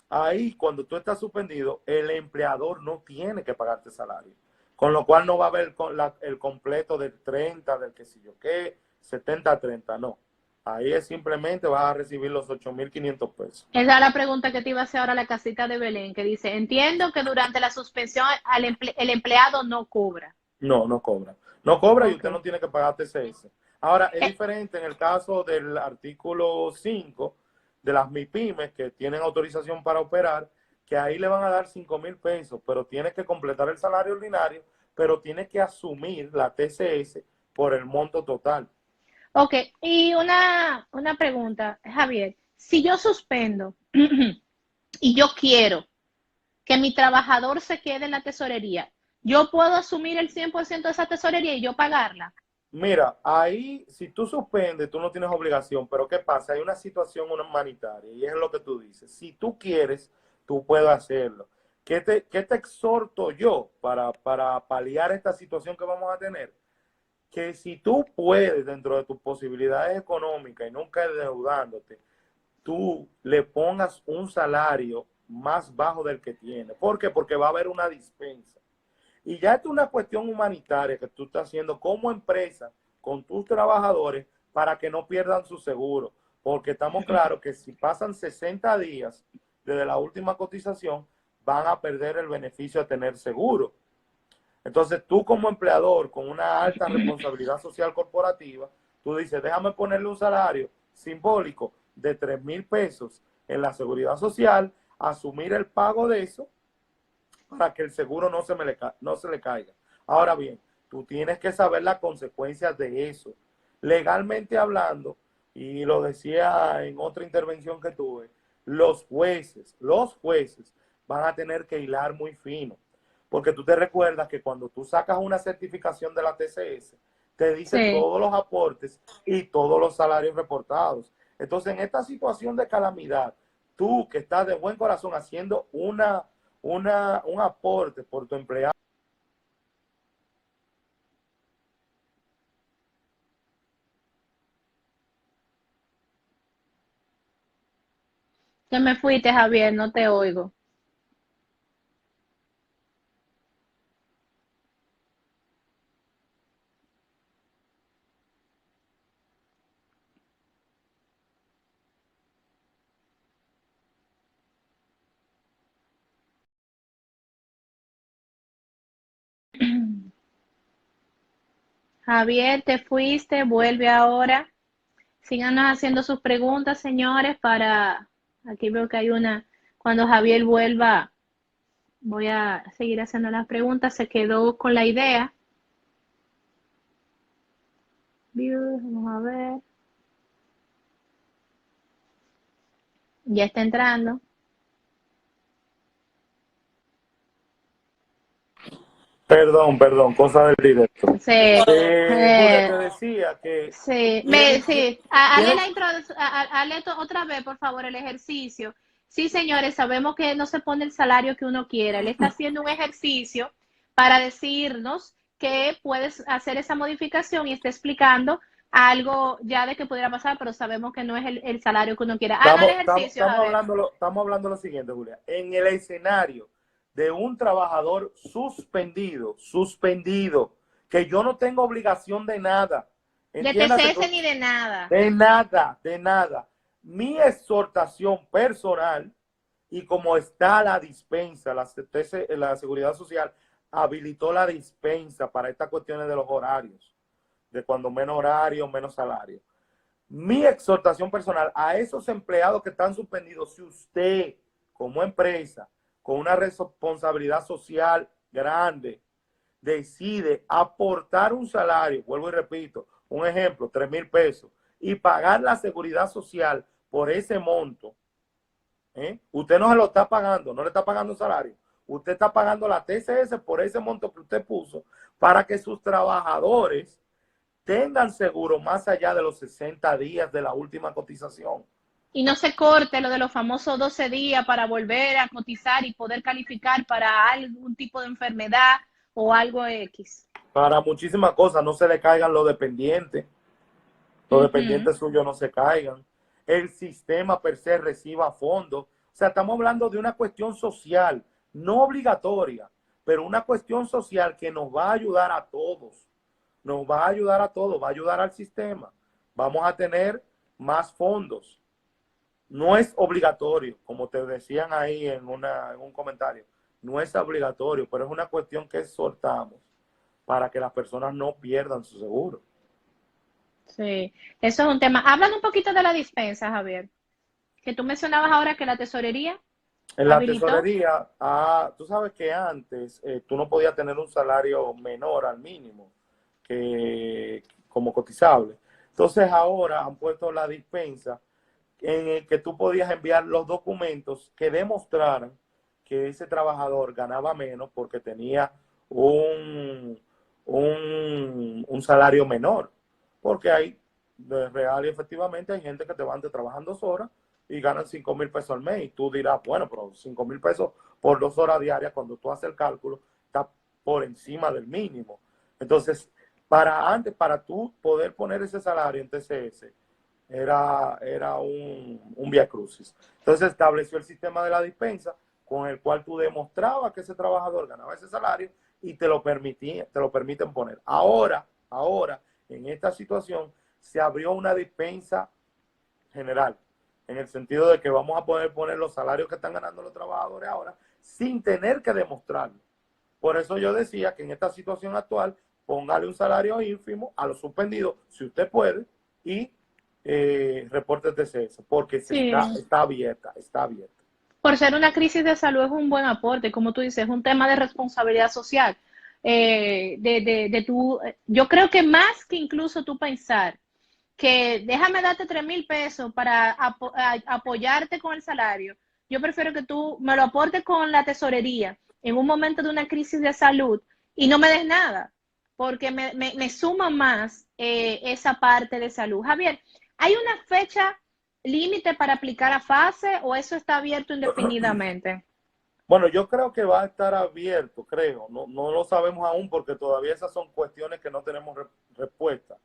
ahí cuando tú estás suspendido, el empleador no tiene que pagarte salario. Con lo cual no va a haber el completo del 30, del que sé yo qué, 70-30, no. Ahí es simplemente vas a recibir los 8.500 pesos. Esa es la pregunta que te iba a hacer ahora la casita de Belén, que dice, entiendo que durante la suspensión el empleado no cobra. No, no cobra. No cobra y Ok. usted no tiene que pagar TCS. Ahora, es Eh, diferente en el caso del artículo 5 de las MIPYMES que tienen autorización para operar, que ahí le van a dar 5.000 pesos, pero tiene que completar el salario ordinario, pero tiene que asumir la TCS por el monto total. ok, y una pregunta, Javier. Si yo suspendo y yo quiero que mi trabajador se quede en la tesorería, ¿yo puedo asumir el 100% de esa tesorería y yo pagarla? Mira, ahí si tú suspendes, tú no tienes obligación, pero ¿qué pasa? Hay una situación humanitaria y es lo que tú dices. Si tú quieres, tú puedes hacerlo. ¿Qué te exhorto yo para paliar esta situación que vamos a tener? Que si tú puedes, dentro de tus posibilidades económicas y nunca endeudándote, tú le pongas un salario más bajo del que tiene. ¿Por qué? Porque va a haber una dispensa. Y ya es una cuestión humanitaria que tú estás haciendo como empresa con tus trabajadores para que no pierdan su seguro. Porque estamos claros que si pasan 60 días desde la última cotización, van a perder el beneficio de tener seguro. Entonces tú como empleador con una alta responsabilidad social corporativa, tú dices, déjame ponerle un salario simbólico de 3,000 pesos en la seguridad social, asumir el pago de eso para que el seguro no se le caiga. Ahora bien, tú tienes que saber las consecuencias de eso. Legalmente hablando, y lo decía en otra intervención que tuve, los jueces van a tener que hilar muy fino. Porque tú te recuerdas que cuando tú sacas una certificación de la TCS, te dice Sí. todos los aportes y todos los salarios reportados. Entonces, en esta situación de calamidad, tú que estás de buen corazón haciendo un aporte por tu empleado. Que me fuiste, Javier, no te oigo. Javier, te fuiste, vuelve ahora. Síganos haciendo sus preguntas, señores, para... Aquí veo que hay una... Cuando Javier vuelva, voy a seguir haciendo las preguntas. Se quedó con la idea. Vamos a ver. Ya está entrando. Perdón, cosa del directo. Sí, Julia, te decía que sí, tienen, sí. Hazle tienen, la hazle otra vez, por favor, el ejercicio. Sí, señores, sabemos que no se pone el salario que uno quiera. Él está haciendo un ejercicio para decirnos que puedes hacer esa modificación y está explicando algo ya de que pudiera pasar, pero sabemos que no es el salario que uno quiera. Haga el ejercicio, a ver. estamos hablando lo siguiente, Julia. En el escenario de un trabajador suspendido, que yo no tengo obligación de nada, De entiéndase, TCS ni de nada. de nada. Mi exhortación personal, y como está la dispensa, la Seguridad Social habilitó la dispensa para estas cuestiones de los horarios, de cuando menos horario, menos salario. Mi exhortación personal a esos empleados que están suspendidos, si usted como empresa con una responsabilidad social grande decide aportar un salario, vuelvo y repito, un ejemplo, 3,000 pesos, y pagar la seguridad social por ese monto, usted no se lo está pagando, no le está pagando salario, usted está pagando la TCS por ese monto que usted puso para que sus trabajadores tengan seguro más allá de los 60 días de la última cotización. Y no se corte lo de los famosos 12 días para volver a cotizar y poder calificar para algún tipo de enfermedad o algo X. Para muchísimas cosas, no se le caigan los dependientes suyos no se caigan, el sistema per se reciba fondos. O sea, estamos hablando de una cuestión social, no obligatoria, pero una cuestión social que nos va a ayudar a todos. Nos va a ayudar a todos, va a ayudar al sistema. Vamos a tener más fondos. No es obligatorio, como te decían ahí en un comentario, no es obligatorio, pero es una cuestión que exhortamos para que las personas no pierdan su seguro. Sí, eso es un tema. Hablan un poquito de la dispensa, Javier, que tú mencionabas ahora que la tesorería En la habilitó. tesorería, tú sabes que antes tú no podías tener un salario menor al mínimo que como cotizable. Entonces ahora han puesto la dispensa en el que tú podías enviar los documentos que demostraran que ese trabajador ganaba menos porque tenía un salario menor. Porque hay, de real y efectivamente, hay gente que te van de trabajar 2 horas y ganan 5,000 pesos al mes. Y tú dirás, bueno, pero 5,000 pesos por 2 horas diarias, cuando tú haces el cálculo, está por encima del mínimo. Entonces, para tú poder poner ese salario en TCS, era un vía crucis. Entonces estableció el sistema de la dispensa con el cual tú demostrabas que ese trabajador ganaba ese salario y te lo permiten poner. Ahora, en esta situación, se abrió una dispensa general, en el sentido de que vamos a poder poner los salarios que están ganando los trabajadores ahora sin tener que demostrarlo. Por eso yo decía que en esta situación actual, póngale un salario ínfimo a los suspendidos, si usted puede, y reporte TCS, porque Sí. está abierta. Por ser una crisis de salud es un buen aporte, como tú dices, es un tema de responsabilidad social. Yo creo que más que incluso tú pensar que déjame darte 3,000 pesos para apoyarte con el salario, yo prefiero que tú me lo aportes con la tesorería en un momento de una crisis de salud y no me des nada, porque me suma más esa parte de salud. Javier, ¿hay una fecha límite para aplicar a fase o eso está abierto indefinidamente? Bueno, yo creo que va a estar abierto, creo. No lo sabemos aún porque todavía esas son cuestiones que no tenemos respuesta.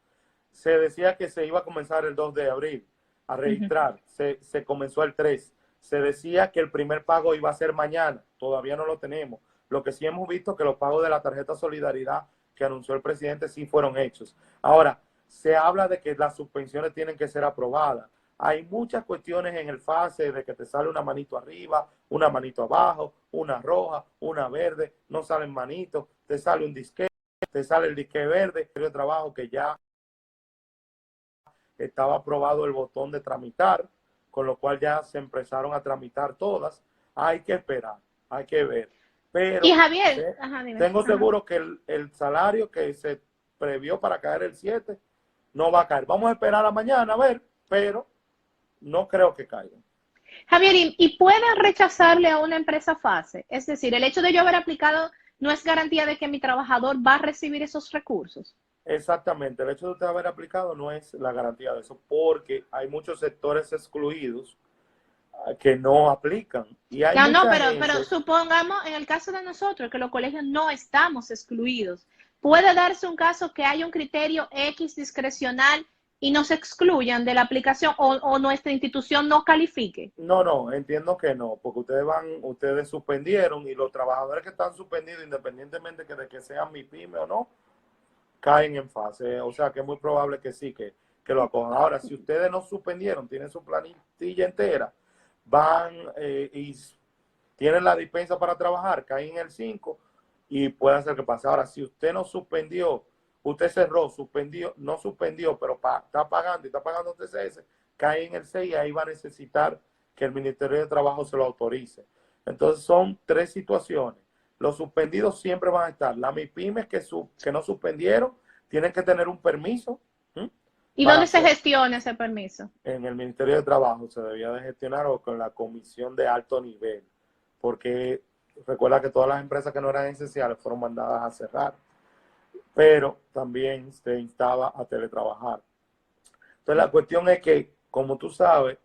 Se decía que se iba a comenzar el 2 de abril a registrar. Se comenzó el 3. Se decía que el primer pago iba a ser mañana. Todavía no lo tenemos. Lo que sí hemos visto que los pagos de la tarjeta Solidaridad que anunció el presidente sí fueron hechos. Ahora, se habla de que las suspensiones tienen que ser aprobadas. Hay muchas cuestiones en el fase de que te sale una manito arriba, una manito abajo, una roja, una verde, no salen manitos, te sale un disque, te sale el disque verde, el trabajo que ya estaba aprobado el botón de tramitar, con lo cual ya se empezaron a tramitar todas. Hay que esperar, hay que ver. Pero Y Javier, dime. Tengo seguro que el salario que se previó para caer el 7 no va a caer. Vamos a esperar a mañana a ver, pero no creo que caiga. Javier, ¿y pueden rechazarle a una empresa fase? Es decir, el hecho de yo haber aplicado no es garantía de que mi trabajador va a recibir esos recursos. Exactamente, el hecho de usted haber aplicado no es la garantía de eso, porque hay muchos sectores excluidos que no aplican. Y hay Ya no, mucha pero gente. supongamos en el caso de nosotros que los colegios no estamos excluidos. Puede darse un caso que haya un criterio X discrecional y nos excluyan de la aplicación o nuestra institución no califique. No, entiendo que no, porque ustedes suspendieron y los trabajadores que están suspendidos, independientemente de que sean mi pyme o no, caen en fase. O sea que es muy probable que sí, que lo acojan. Ahora, si ustedes no suspendieron, tienen su planilla entera, van y tienen la dispensa para trabajar, caen en el 5 y puede ser que pase. Ahora, si usted no suspendió, usted cerró, suspendió, no suspendió, pero está pagando y está pagando TCS, cae en el 6 y ahí va a necesitar que el Ministerio de Trabajo se lo autorice. Entonces son 3 situaciones. Los suspendidos siempre van a estar. Las MIPYMES que no suspendieron tienen que tener un permiso. ¿Y dónde se gestiona ese permiso? En el Ministerio de Trabajo se debía de gestionar o con la comisión de alto nivel, porque recuerda que todas las empresas que no eran esenciales fueron mandadas a cerrar, pero también se instaba a teletrabajar. Entonces la cuestión es que, como tú sabes,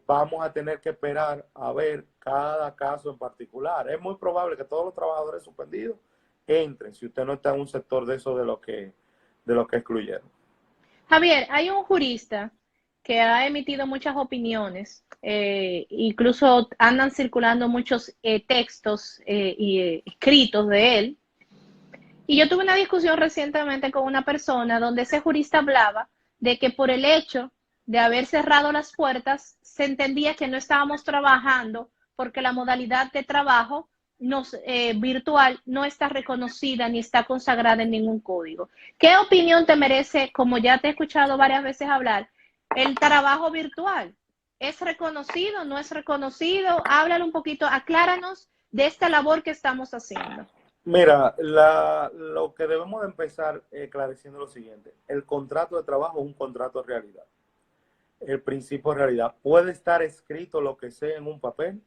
vamos a tener que esperar a ver cada caso en particular. Es muy probable que todos los trabajadores suspendidos entren, si usted no está en un sector de eso de lo que excluyeron. Javier, hay un jurista que ha emitido muchas opiniones, incluso andan circulando muchos textos y escritos de él. Y yo tuve una discusión recientemente con una persona donde ese jurista hablaba de que por el hecho de haber cerrado las puertas, se entendía que no estábamos trabajando porque la modalidad de trabajo virtual no está reconocida ni está consagrada en ningún código. ¿Qué opinión te merece, como ya te he escuchado varias veces hablar, el trabajo virtual? ¿Es reconocido? ¿No es reconocido? Háblale un poquito, acláranos de esta labor que estamos haciendo. Mira, lo que debemos de empezar esclareciendo lo siguiente. El contrato de trabajo es un contrato de realidad. el principio de realidad. Puede estar escrito lo que sea en un papel.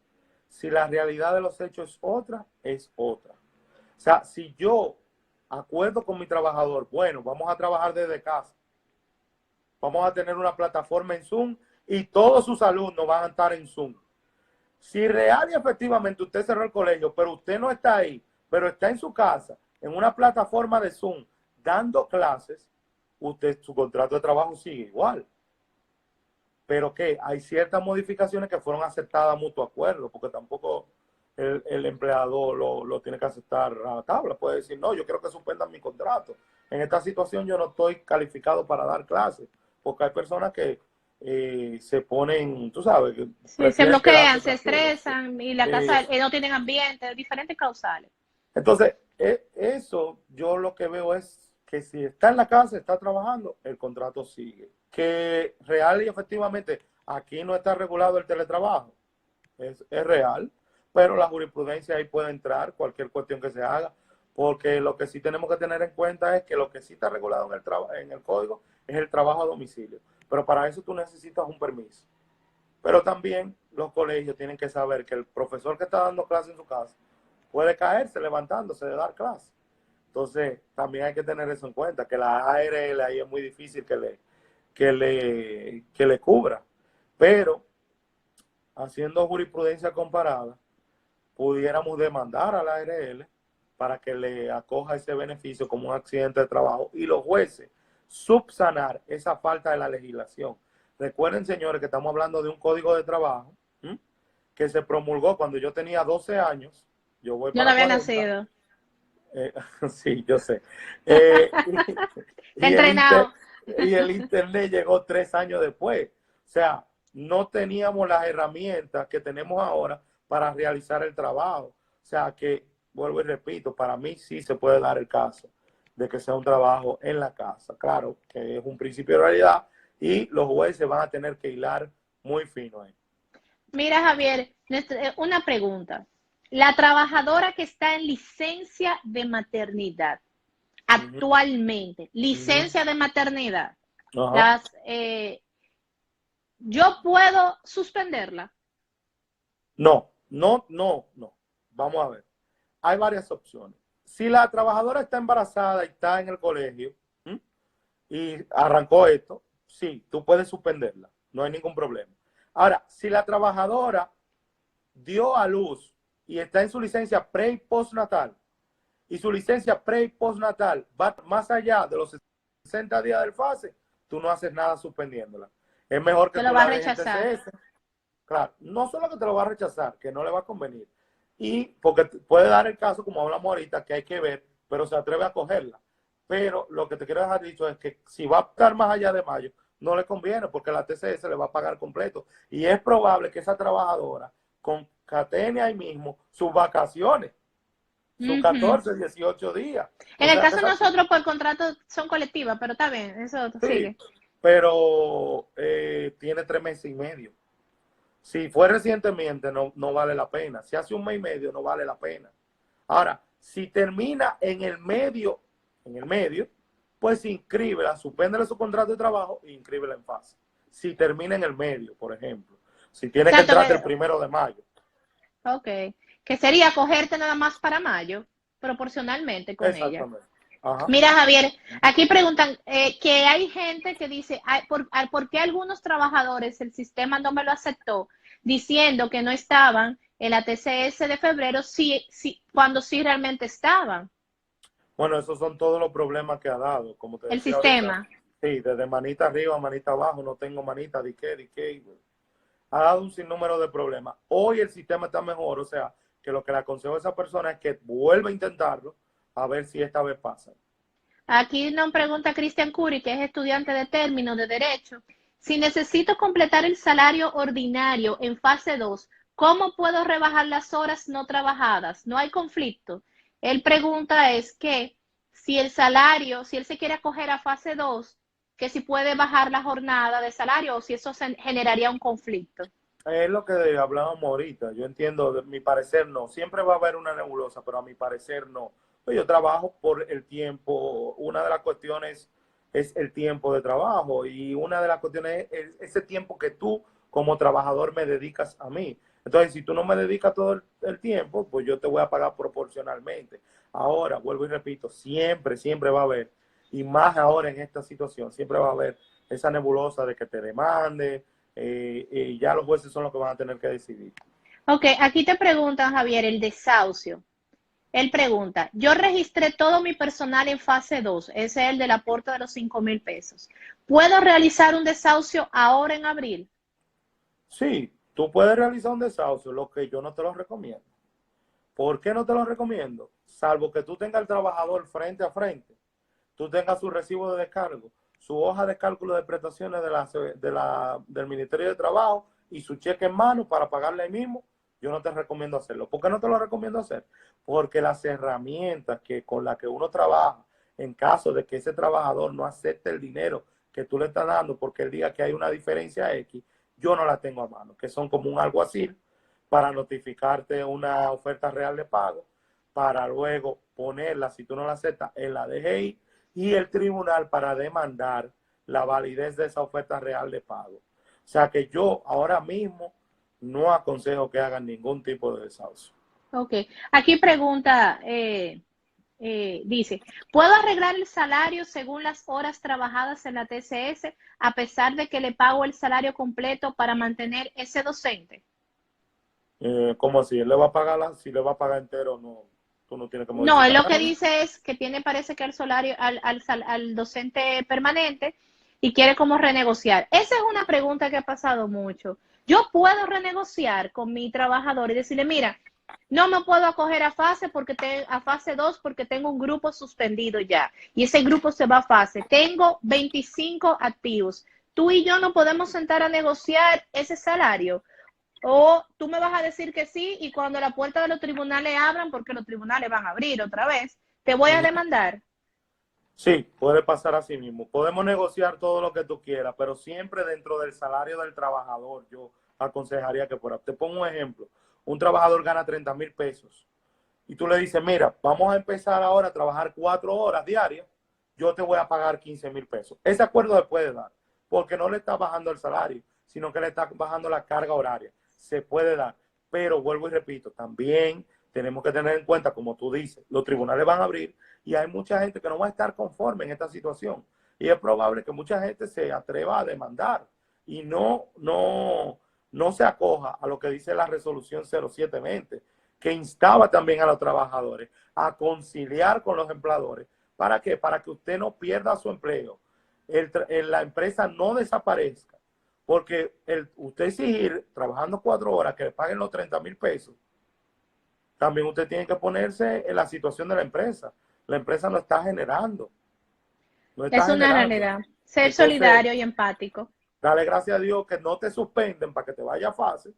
Si la realidad de los hechos es otra, es otra. O sea, si yo acuerdo con mi trabajador, bueno, vamos a trabajar desde casa, vamos a tener una plataforma en Zoom y todos sus alumnos van a estar en Zoom. Si real y efectivamente usted cerró el colegio, pero usted no está ahí, pero está en su casa, en una plataforma de Zoom, dando clases, usted, su contrato de trabajo sigue igual. Pero que hay ciertas modificaciones que fueron aceptadas a mutuo acuerdo, porque tampoco el empleador lo tiene que aceptar a tabla. Puede decir, no, yo quiero que suspendan mi contrato. En esta situación yo no estoy calificado para dar clases, porque hay personas que se ponen, tú sabes, que Sí, se prefieren bloquean, quedarse se tranquilos. estresan y la Eh, casa no tienen ambiente, diferentes causales. entonces, eso yo lo que veo es que si está en la casa, está trabajando, el contrato sigue. Que real y efectivamente aquí no está regulado el teletrabajo, es real, pero la jurisprudencia ahí puede entrar cualquier cuestión que se haga, porque lo que sí tenemos que tener en cuenta es que lo que sí está regulado en el código es el trabajo a domicilio, pero para eso tú necesitas un permiso. Pero también los colegios tienen que saber que el profesor que está dando clase en su casa puede caerse levantándose de dar clase. Entonces, también hay que tener eso en cuenta, que la ARL ahí es muy difícil que le cubra. Pero, haciendo jurisprudencia comparada, pudiéramos demandar a la ARL para que le acoja ese beneficio como un accidente de trabajo y los jueces subsanar esa falta de la legislación. Recuerden, señores, que estamos hablando de un código de trabajo que se promulgó cuando yo tenía 12 años. Yo voy Yo no para había 40. nacido. Sí, yo sé. Está Y entrenado. el Internet llegó 3 años después. O sea, no teníamos las herramientas que tenemos ahora para realizar el trabajo. O sea, que, vuelvo y repito, para mí sí se puede dar el caso de que sea un trabajo en la casa. Claro, que es un principio de realidad y los jueces van a tener que hilar muy fino ahí. Mira, Javier, una pregunta. La trabajadora que está en licencia de maternidad, Ujú, actualmente, ujú. licencia de maternidad, Ajá. las, yo puedo suspenderla. No, no, no, no. Vamos a ver. Hay varias opciones. Si la trabajadora está embarazada y está en el colegio y arrancó esto, sí, tú puedes suspenderla. No hay ningún problema. Ahora, si la trabajadora dio a luz y está en su licencia pre y postnatal, y su licencia pre y postnatal va más allá de los 60 días del fase, tú no haces nada suspendiéndola. Es mejor que Te lo tú va a la dejes en rechazar. TCS. Claro, no solo que te lo va a rechazar, que no le va a convenir. Y porque puede dar el caso, como hablamos ahorita, que hay que ver, pero se atreve a cogerla. Pero lo que te quiero dejar dicho es que si va a estar más allá de mayo, no le conviene porque la TCS le va a pagar completo. Y es probable que esa trabajadora concatene ahí mismo sus vacaciones, sus Ujú. 14, 18 días. En O el sea que caso de esa, nosotros, por contrato, son colectivas, pero está bien, eso sí, sigue. pero tiene 3 meses y medio. Si fue recientemente, no vale la pena. Si hace un mes y medio, no vale la pena. Ahora, si termina en el medio, pues inscríbela, suspéndele su contrato de trabajo e inscríbela en fase. Si termina en el medio, por ejemplo. Si tiene que Exacto, entrar el 1 de mayo. ok. Que sería cogerte nada más para mayo, proporcionalmente con ella. Exactamente. Ajá. Mira, Javier, aquí preguntan que hay gente que dice, ¿por qué algunos trabajadores el sistema no me lo aceptó? Diciendo que no estaban en la TCS de febrero, cuando sí realmente estaban, Bueno, esos son todos los problemas que ha dado. Como te el decía ahorita, sistema. sí, desde manita arriba, manita abajo, no tengo manita, de qué. Ha dado un sinnúmero de problemas. Hoy el sistema está mejor, o sea, que lo que le aconsejo a esa persona es que vuelva a intentarlo a ver si esta vez pasa. Aquí nos pregunta Cristian Curi, que es estudiante de término de Derecho, si necesito completar el salario ordinario en fase 2, ¿cómo puedo rebajar las horas no trabajadas? No hay conflicto. Él pregunta es que si el salario, si él se quiere acoger a fase 2, que si puede bajar la jornada de salario o si eso generaría un conflicto. Es lo que hablábamos ahorita. Yo entiendo, de mi parecer no. Siempre va a haber una nebulosa, pero a mi parecer no. Pues yo trabajo por el tiempo. Una de las cuestiones es el tiempo de trabajo. Y una de las cuestiones es ese tiempo que tú como trabajador me dedicas a mí. Entonces, si tú no me dedicas todo el tiempo, pues yo te voy a pagar proporcionalmente. Ahora, vuelvo y repito, siempre, siempre va a haber, y más ahora en esta situación, siempre va a haber esa nebulosa de que te demande, y ya los jueces son los que van a tener que decidir. Ok, aquí te preguntan, Javier, el desahucio. Él pregunta, yo registré todo mi personal en fase 2, ese es el del aporte de los 5,000 pesos. ¿Puedo realizar un desahucio ahora en abril? Sí, tú puedes realizar un desahucio, lo que yo no te lo recomiendo. ¿Por qué no te lo recomiendo? Salvo que tú tengas al trabajador frente a frente, tú tengas su recibo de descargo, su hoja de cálculo de prestaciones del Ministerio de Trabajo y su cheque en mano para pagarle ahí mismo, yo no te recomiendo hacerlo. ¿Por qué no te lo recomiendo hacer? Porque las herramientas con las que uno trabaja, en caso de que ese trabajador no acepte el dinero que tú le estás dando porque él diga que hay una diferencia X, yo no la tengo a mano, que son como un alguacil para notificarte una oferta real de pago, para luego ponerla, si tú no la aceptas, en la DGI y el tribunal para demandar la validez de esa oferta real de pago. O sea que yo ahora mismo no aconsejo que hagan ningún tipo de desahucio. Ok, aquí pregunta, dice, ¿puedo arreglar el salario según las horas trabajadas en la TCS a pesar de que le pago el salario completo para mantener ese docente? ¿Cómo así? ¿Él le va a pagar si le va a pagar entero? No, tú no tienes que No, él modificar lo que nada. dice es que tiene, parece que el salario al docente permanente y quiere como renegociar. Esa es una pregunta que ha pasado mucho. Yo puedo renegociar con mi trabajador y decirle, mira, no me puedo acoger a a fase 2 porque tengo un grupo suspendido ya y ese grupo se va a fase. Tengo 25 activos. Tú y yo no podemos sentar a negociar ese salario. O tú me vas a decir que sí y cuando la puerta de los tribunales abran, porque los tribunales van a abrir otra vez, te voy a demandar. Sí, puede pasar así mismo. Podemos negociar todo lo que tú quieras, pero siempre dentro del salario del trabajador. Yo aconsejaría que fuera. Te pongo un ejemplo. Un trabajador gana 30,000 pesos y tú le dices, mira, vamos a empezar ahora a trabajar 4 horas diarias, yo te voy a pagar 15,000 pesos. Ese acuerdo se puede dar, porque no le está bajando el salario, sino que le está bajando la carga horaria. Se puede dar, pero vuelvo y repito, también tenemos que tener en cuenta, como tú dices, los tribunales van a abrir y hay mucha gente que no va a estar conforme en esta situación. Y es probable que mucha gente se atreva a demandar y no se acoja a lo que dice la resolución 0720, que instaba también a los trabajadores a conciliar con los empleadores. ¿Para qué? Para que usted no pierda su empleo, la empresa no desaparezca, porque usted exigir, trabajando 4 horas, que le paguen los 30,000 pesos, también usted tiene que ponerse en la situación de la empresa. La empresa no está generando, no está Es una generando. realidad. Ser Entonces, solidario y empático. dale gracias a Dios que no te suspenden para que te vaya fácil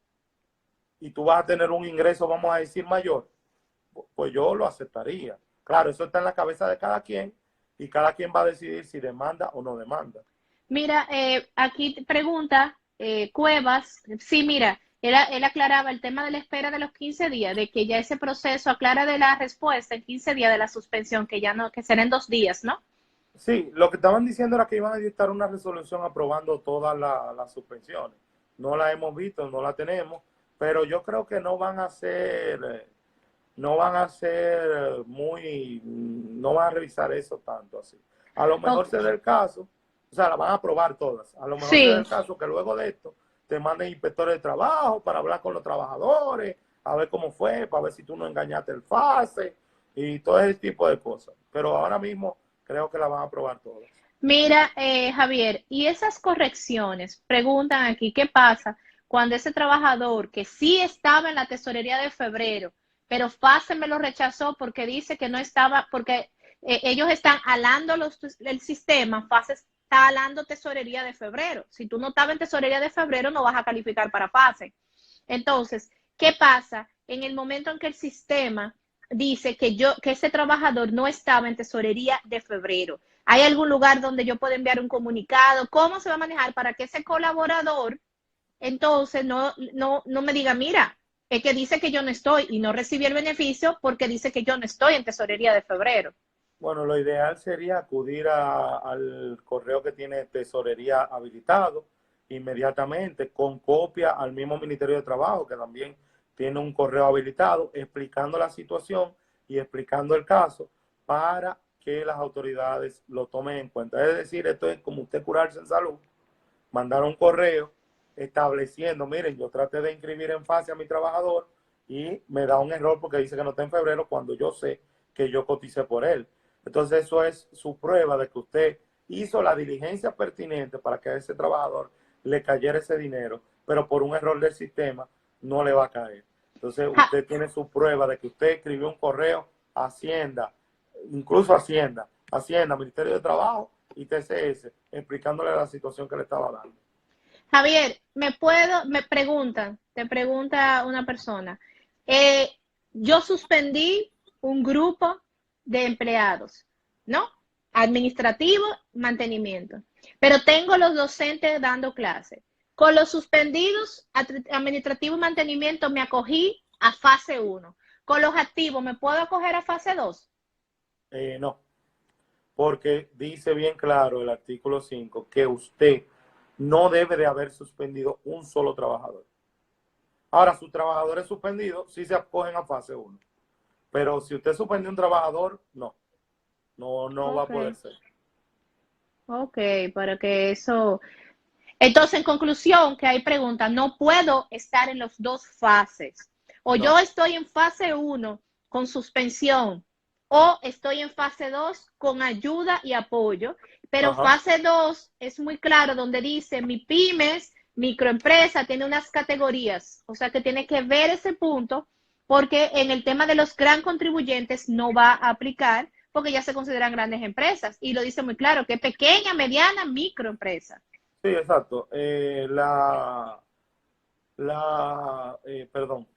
y tú vas a tener un ingreso, vamos a decir, mayor. Pues yo lo aceptaría. Claro, eso está en la cabeza de cada quien y cada quien va a decidir si demanda o no demanda. Mira, aquí pregunta Cuevas. Sí, mira, él aclaraba el tema de la espera de los 15 días, de que ya ese proceso aclara de la respuesta en 15 días de la suspensión, que ya no, que será en 2 días, ¿no? Sí, lo que estaban diciendo era que iban a dictar una resolución aprobando todas las suspensiones. No la hemos visto, no la tenemos, pero yo creo que no van a ser no van a revisar eso tanto así. A lo mejor Ok. se da el caso, o sea, la van a aprobar todas. A lo mejor se da Sí, el caso que luego de esto te manden inspectores de trabajo para hablar con los trabajadores, a ver cómo fue, para ver si tú no engañaste el FASE y todo ese tipo de cosas. Pero ahora mismo creo que la van a aprobar todas. mira, Javier, y esas correcciones, preguntan aquí, ¿qué pasa cuando ese trabajador que sí estaba en la tesorería de febrero, pero FASE me lo rechazó porque dice que no estaba, porque ellos están alando el sistema, FASE está alando tesorería de febrero. Si tú no estabas en tesorería de febrero, no vas a calificar para FASE. Entonces, ¿qué pasa? En el momento en que el sistema dice que ese trabajador no estaba en tesorería de febrero, ¿hay algún lugar donde yo pueda enviar un comunicado? ¿Cómo se va a manejar para que ese colaborador entonces no me diga, mira, es que dice que yo no estoy y no recibí el beneficio porque dice que yo no estoy en tesorería de febrero? Bueno, lo ideal sería acudir al correo que tiene tesorería habilitado inmediatamente, con copia al mismo Ministerio de Trabajo, que también tiene un correo habilitado, explicando la situación y explicando el caso para que las autoridades lo tomen en cuenta. Es decir, esto es como usted curarse en salud, mandar un correo estableciendo, miren, yo traté de inscribir en fase a mi trabajador y me da un error porque dice que no está en febrero cuando yo sé que yo coticé por él. Entonces eso es su prueba de que usted hizo la diligencia pertinente para que a ese trabajador le cayera ese dinero, pero por un error del sistema no le va a caer. Entonces Ja, usted tiene su prueba de que usted escribió un correo a Hacienda, incluso Hacienda, Ministerio de Trabajo y TCS, explicándole la situación que le estaba dando. Javier, te pregunta una persona, yo suspendí un grupo de empleados, ¿no? Administrativo, mantenimiento, pero tengo los docentes dando clases. Con los suspendidos, administrativo y mantenimiento, me acogí a fase 1. Con los activos, ¿me puedo acoger a fase 2? No, porque dice bien claro el artículo 5 que usted no debe de haber suspendido un solo trabajador. Ahora, sus trabajadores suspendidos sí se acogen a fase 1, pero si usted suspendió un trabajador, no va a Ok, poder ser. ok, para que eso... Entonces, en conclusión, que hay preguntas, no puedo estar en las dos fases. O yo No. estoy en fase 1 con suspensión, o estoy en fase 2 con ayuda y apoyo. Pero Ajá. fase 2 es muy claro donde dice mi pymes, microempresa, tiene unas categorías. O sea que tiene que ver ese punto porque en el tema de los gran contribuyentes no va a aplicar porque ya se consideran grandes empresas. Y lo dice muy claro, que pequeña, mediana, microempresa. Sí, exacto. Perdón,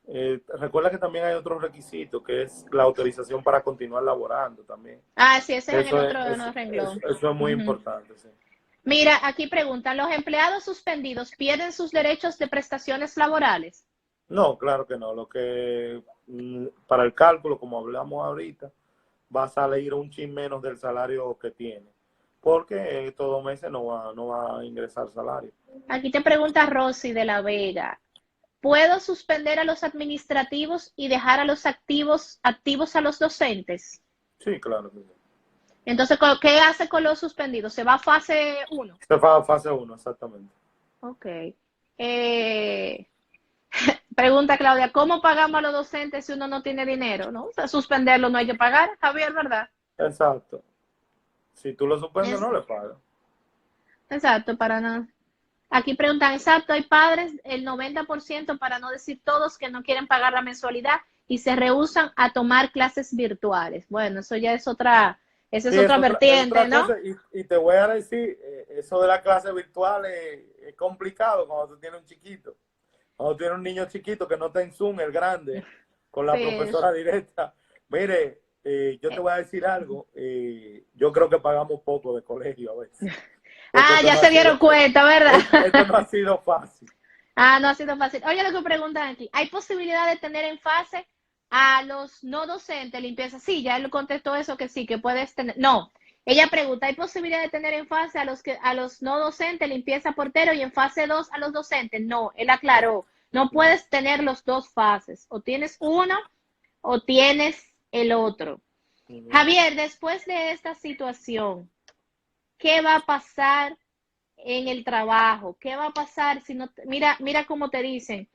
recuerda que también hay otro requisito, que es la autorización para continuar laborando también. Ah, sí, ese es en el Eso otro, es, en el renglón. eso es muy Ujú. importante, sí. Mira, aquí preguntan, ¿los empleados suspendidos pierden sus derechos de prestaciones laborales? No, claro que no. Lo que para el cálculo, como hablamos ahorita, va a salir un chin menos del salario que tiene, porque estos 2 meses no va a ingresar salario. Aquí te pregunta Rosy de la Vega, ¿puedo suspender a los administrativos y dejar a los activos a los docentes? Sí, claro que sí. Entonces, ¿qué hace con los suspendidos? ¿Se va a fase 1? Se va a fase 1, exactamente. Ok. Eh, Pregunta Claudia, ¿cómo pagamos a los docentes si uno no tiene dinero? ¿No? O sea, suspenderlo no hay que pagar, Javier, ¿verdad? Exacto. Si tú lo suspendes, Es, no le pagas. exacto, para nada. Aquí preguntan, exacto, hay padres, el 90% para no decir todos, que no quieren pagar la mensualidad y se rehúsan a tomar clases virtuales. Bueno, eso ya esa Sí, es otra es vertiente, otra ¿no? cosa. Y te voy a decir, eso de la clase virtual es complicado cuando tú tienes un chiquito. Cuando tú tienes un niño chiquito que no está en Zoom, el grande, con la Sí. profesora directa. Mire, yo te voy a decir algo. Yo creo que pagamos poco de colegio a veces. Porque Ah, esto ya no ha se dieron sido, cuenta, ¿verdad? esto no ha sido fácil. Ah, no ha sido fácil. Oye, lo que preguntan aquí, ¿hay posibilidad de tener en fase a los no docentes limpieza? Sí, ya él contestó eso que sí, que puedes tener. No, ella pregunta, ¿hay posibilidad de tener en fase a los no docentes limpieza portero y en fase 2 a los docentes? No, él aclaró, no No. puedes tener los dos fases, o tienes uno o tienes el otro. Ujú. Javier, después de esta situación, ¿qué va a pasar en el trabajo? ¿Qué va a pasar si no, mira cómo te dicen,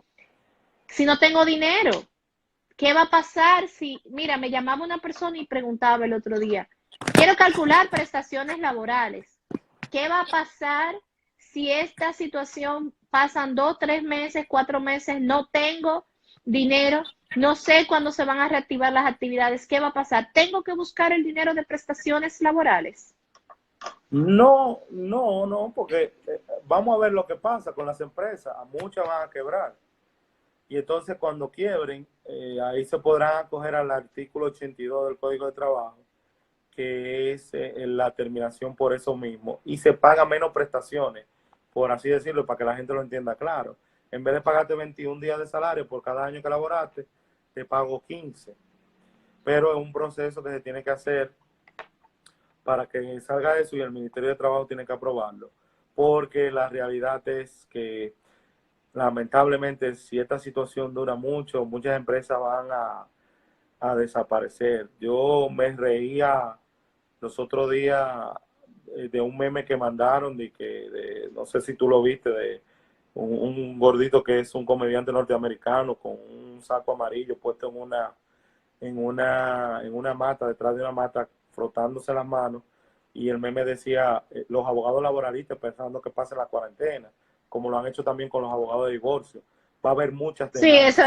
si no tengo dinero? ¿Qué va a pasar si, mira, me llamaba una persona y preguntaba el otro día, quiero calcular prestaciones laborales? ¿Qué va a pasar si esta situación pasan 2, 3 meses, 4 meses, no tengo dinero, no sé cuándo se van a reactivar las actividades? ¿Qué va a pasar? ¿Tengo que buscar el dinero de prestaciones laborales? No, porque vamos a ver lo que pasa con las empresas. A muchas van a quebrar. Y entonces cuando quiebren, ahí se podrán acoger al artículo 82 del Código de Trabajo, que es la terminación por eso mismo, y se paga menos prestaciones, por así decirlo, para que la gente lo entienda claro. En vez de pagarte 21 días de salario por cada año que laboraste, te pago 15. Pero es un proceso que se tiene que hacer para que salga eso y el Ministerio de Trabajo tiene que aprobarlo. Porque la realidad es que lamentablemente si esta situación dura mucho, muchas empresas van a desaparecer. Yo me reía los otros días de un meme que mandaron no sé si tú lo viste, de un gordito que es un comediante norteamericano con un saco amarillo puesto en una mata, detrás de una mata, frotándose las manos, y el meme decía, los abogados laboralistas pensando que pase la cuarentena, como lo han hecho también con los abogados de divorcio. Va a haber muchas demandas. Sí, eso.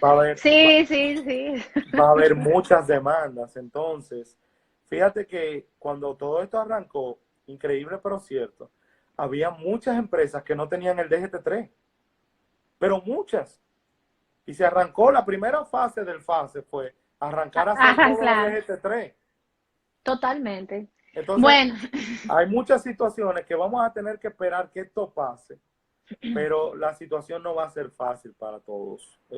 Va a haber, Sí, sí, sí. va a haber muchas demandas. Entonces, fíjate que cuando todo esto arrancó, increíble pero cierto, había muchas empresas que no tenían el DGT3, pero muchas. Y se arrancó, la primera fase del FASE fue arrancar a hacer todo Claro, el DGT3. totalmente. Entonces, Bueno, hay muchas situaciones que vamos a tener que esperar que esto pase, pero la situación no va a ser fácil para todos. Va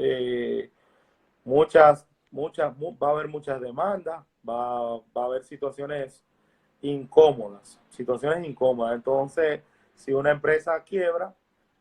a haber muchas demandas, va a haber situaciones incómodas. Entonces, si una empresa quiebra,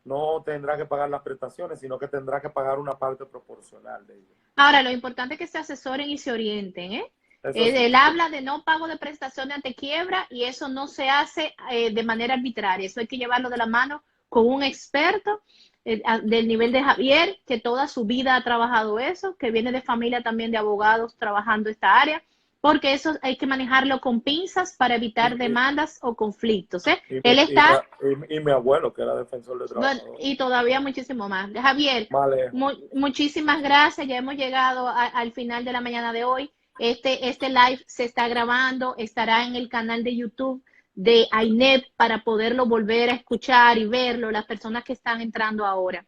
no tendrá que pagar las prestaciones, sino que tendrá que pagar una parte proporcional de ello. ahora lo importante es que se asesoren y se orienten, ¿eh? Eso sí. Él habla de no pago de prestaciones ante quiebra y eso no se hace de manera arbitraria. Eso hay que llevarlo de la mano con un experto del nivel de Javier, que toda su vida ha trabajado eso, que viene de familia también de abogados trabajando esta área, porque eso hay que manejarlo con pinzas para evitar demandas o conflictos. Él está... Y mi abuelo, que era defensor de Bueno, trabajadores. y todavía muchísimo más. Javier, Vale. muchísimas gracias. Ya hemos llegado al final de la mañana de hoy. Este live se está grabando, estará en el canal de YouTube de AINEP para poderlo volver a escuchar y verlo, las personas que están entrando ahora.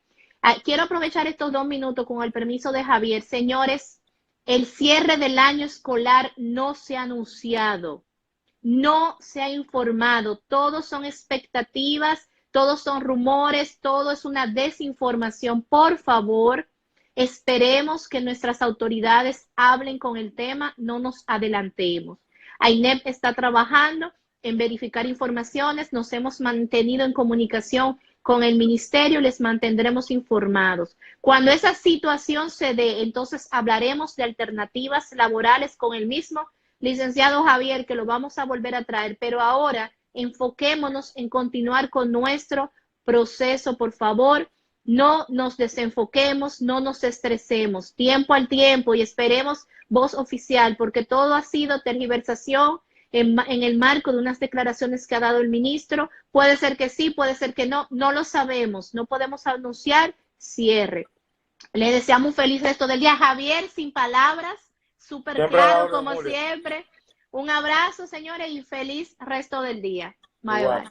Quiero aprovechar estos 2 minutos con el permiso de Javier. Señores, el cierre del año escolar no se ha anunciado, no se ha informado, todos son expectativas, todos son rumores, todo es una desinformación. Por favor, esperemos que nuestras autoridades hablen con el tema, no nos adelantemos. AINEP está trabajando en verificar informaciones, nos hemos mantenido en comunicación con el ministerio, les mantendremos informados. Cuando esa situación se dé, entonces hablaremos de alternativas laborales con el mismo licenciado Javier, que lo vamos a volver a traer, pero ahora enfoquémonos en continuar con nuestro proceso, por favor. No nos desenfoquemos, no nos estresemos, tiempo al tiempo, y esperemos voz oficial, porque todo ha sido tergiversación en el marco de unas declaraciones que ha dado el ministro. Puede ser que sí, puede ser que no, no lo sabemos, no podemos anunciar cierre. Le deseamos un feliz resto del día. Javier, sin palabras, súper claro como siempre. Un abrazo, señores, y feliz resto del día. Bye, bye.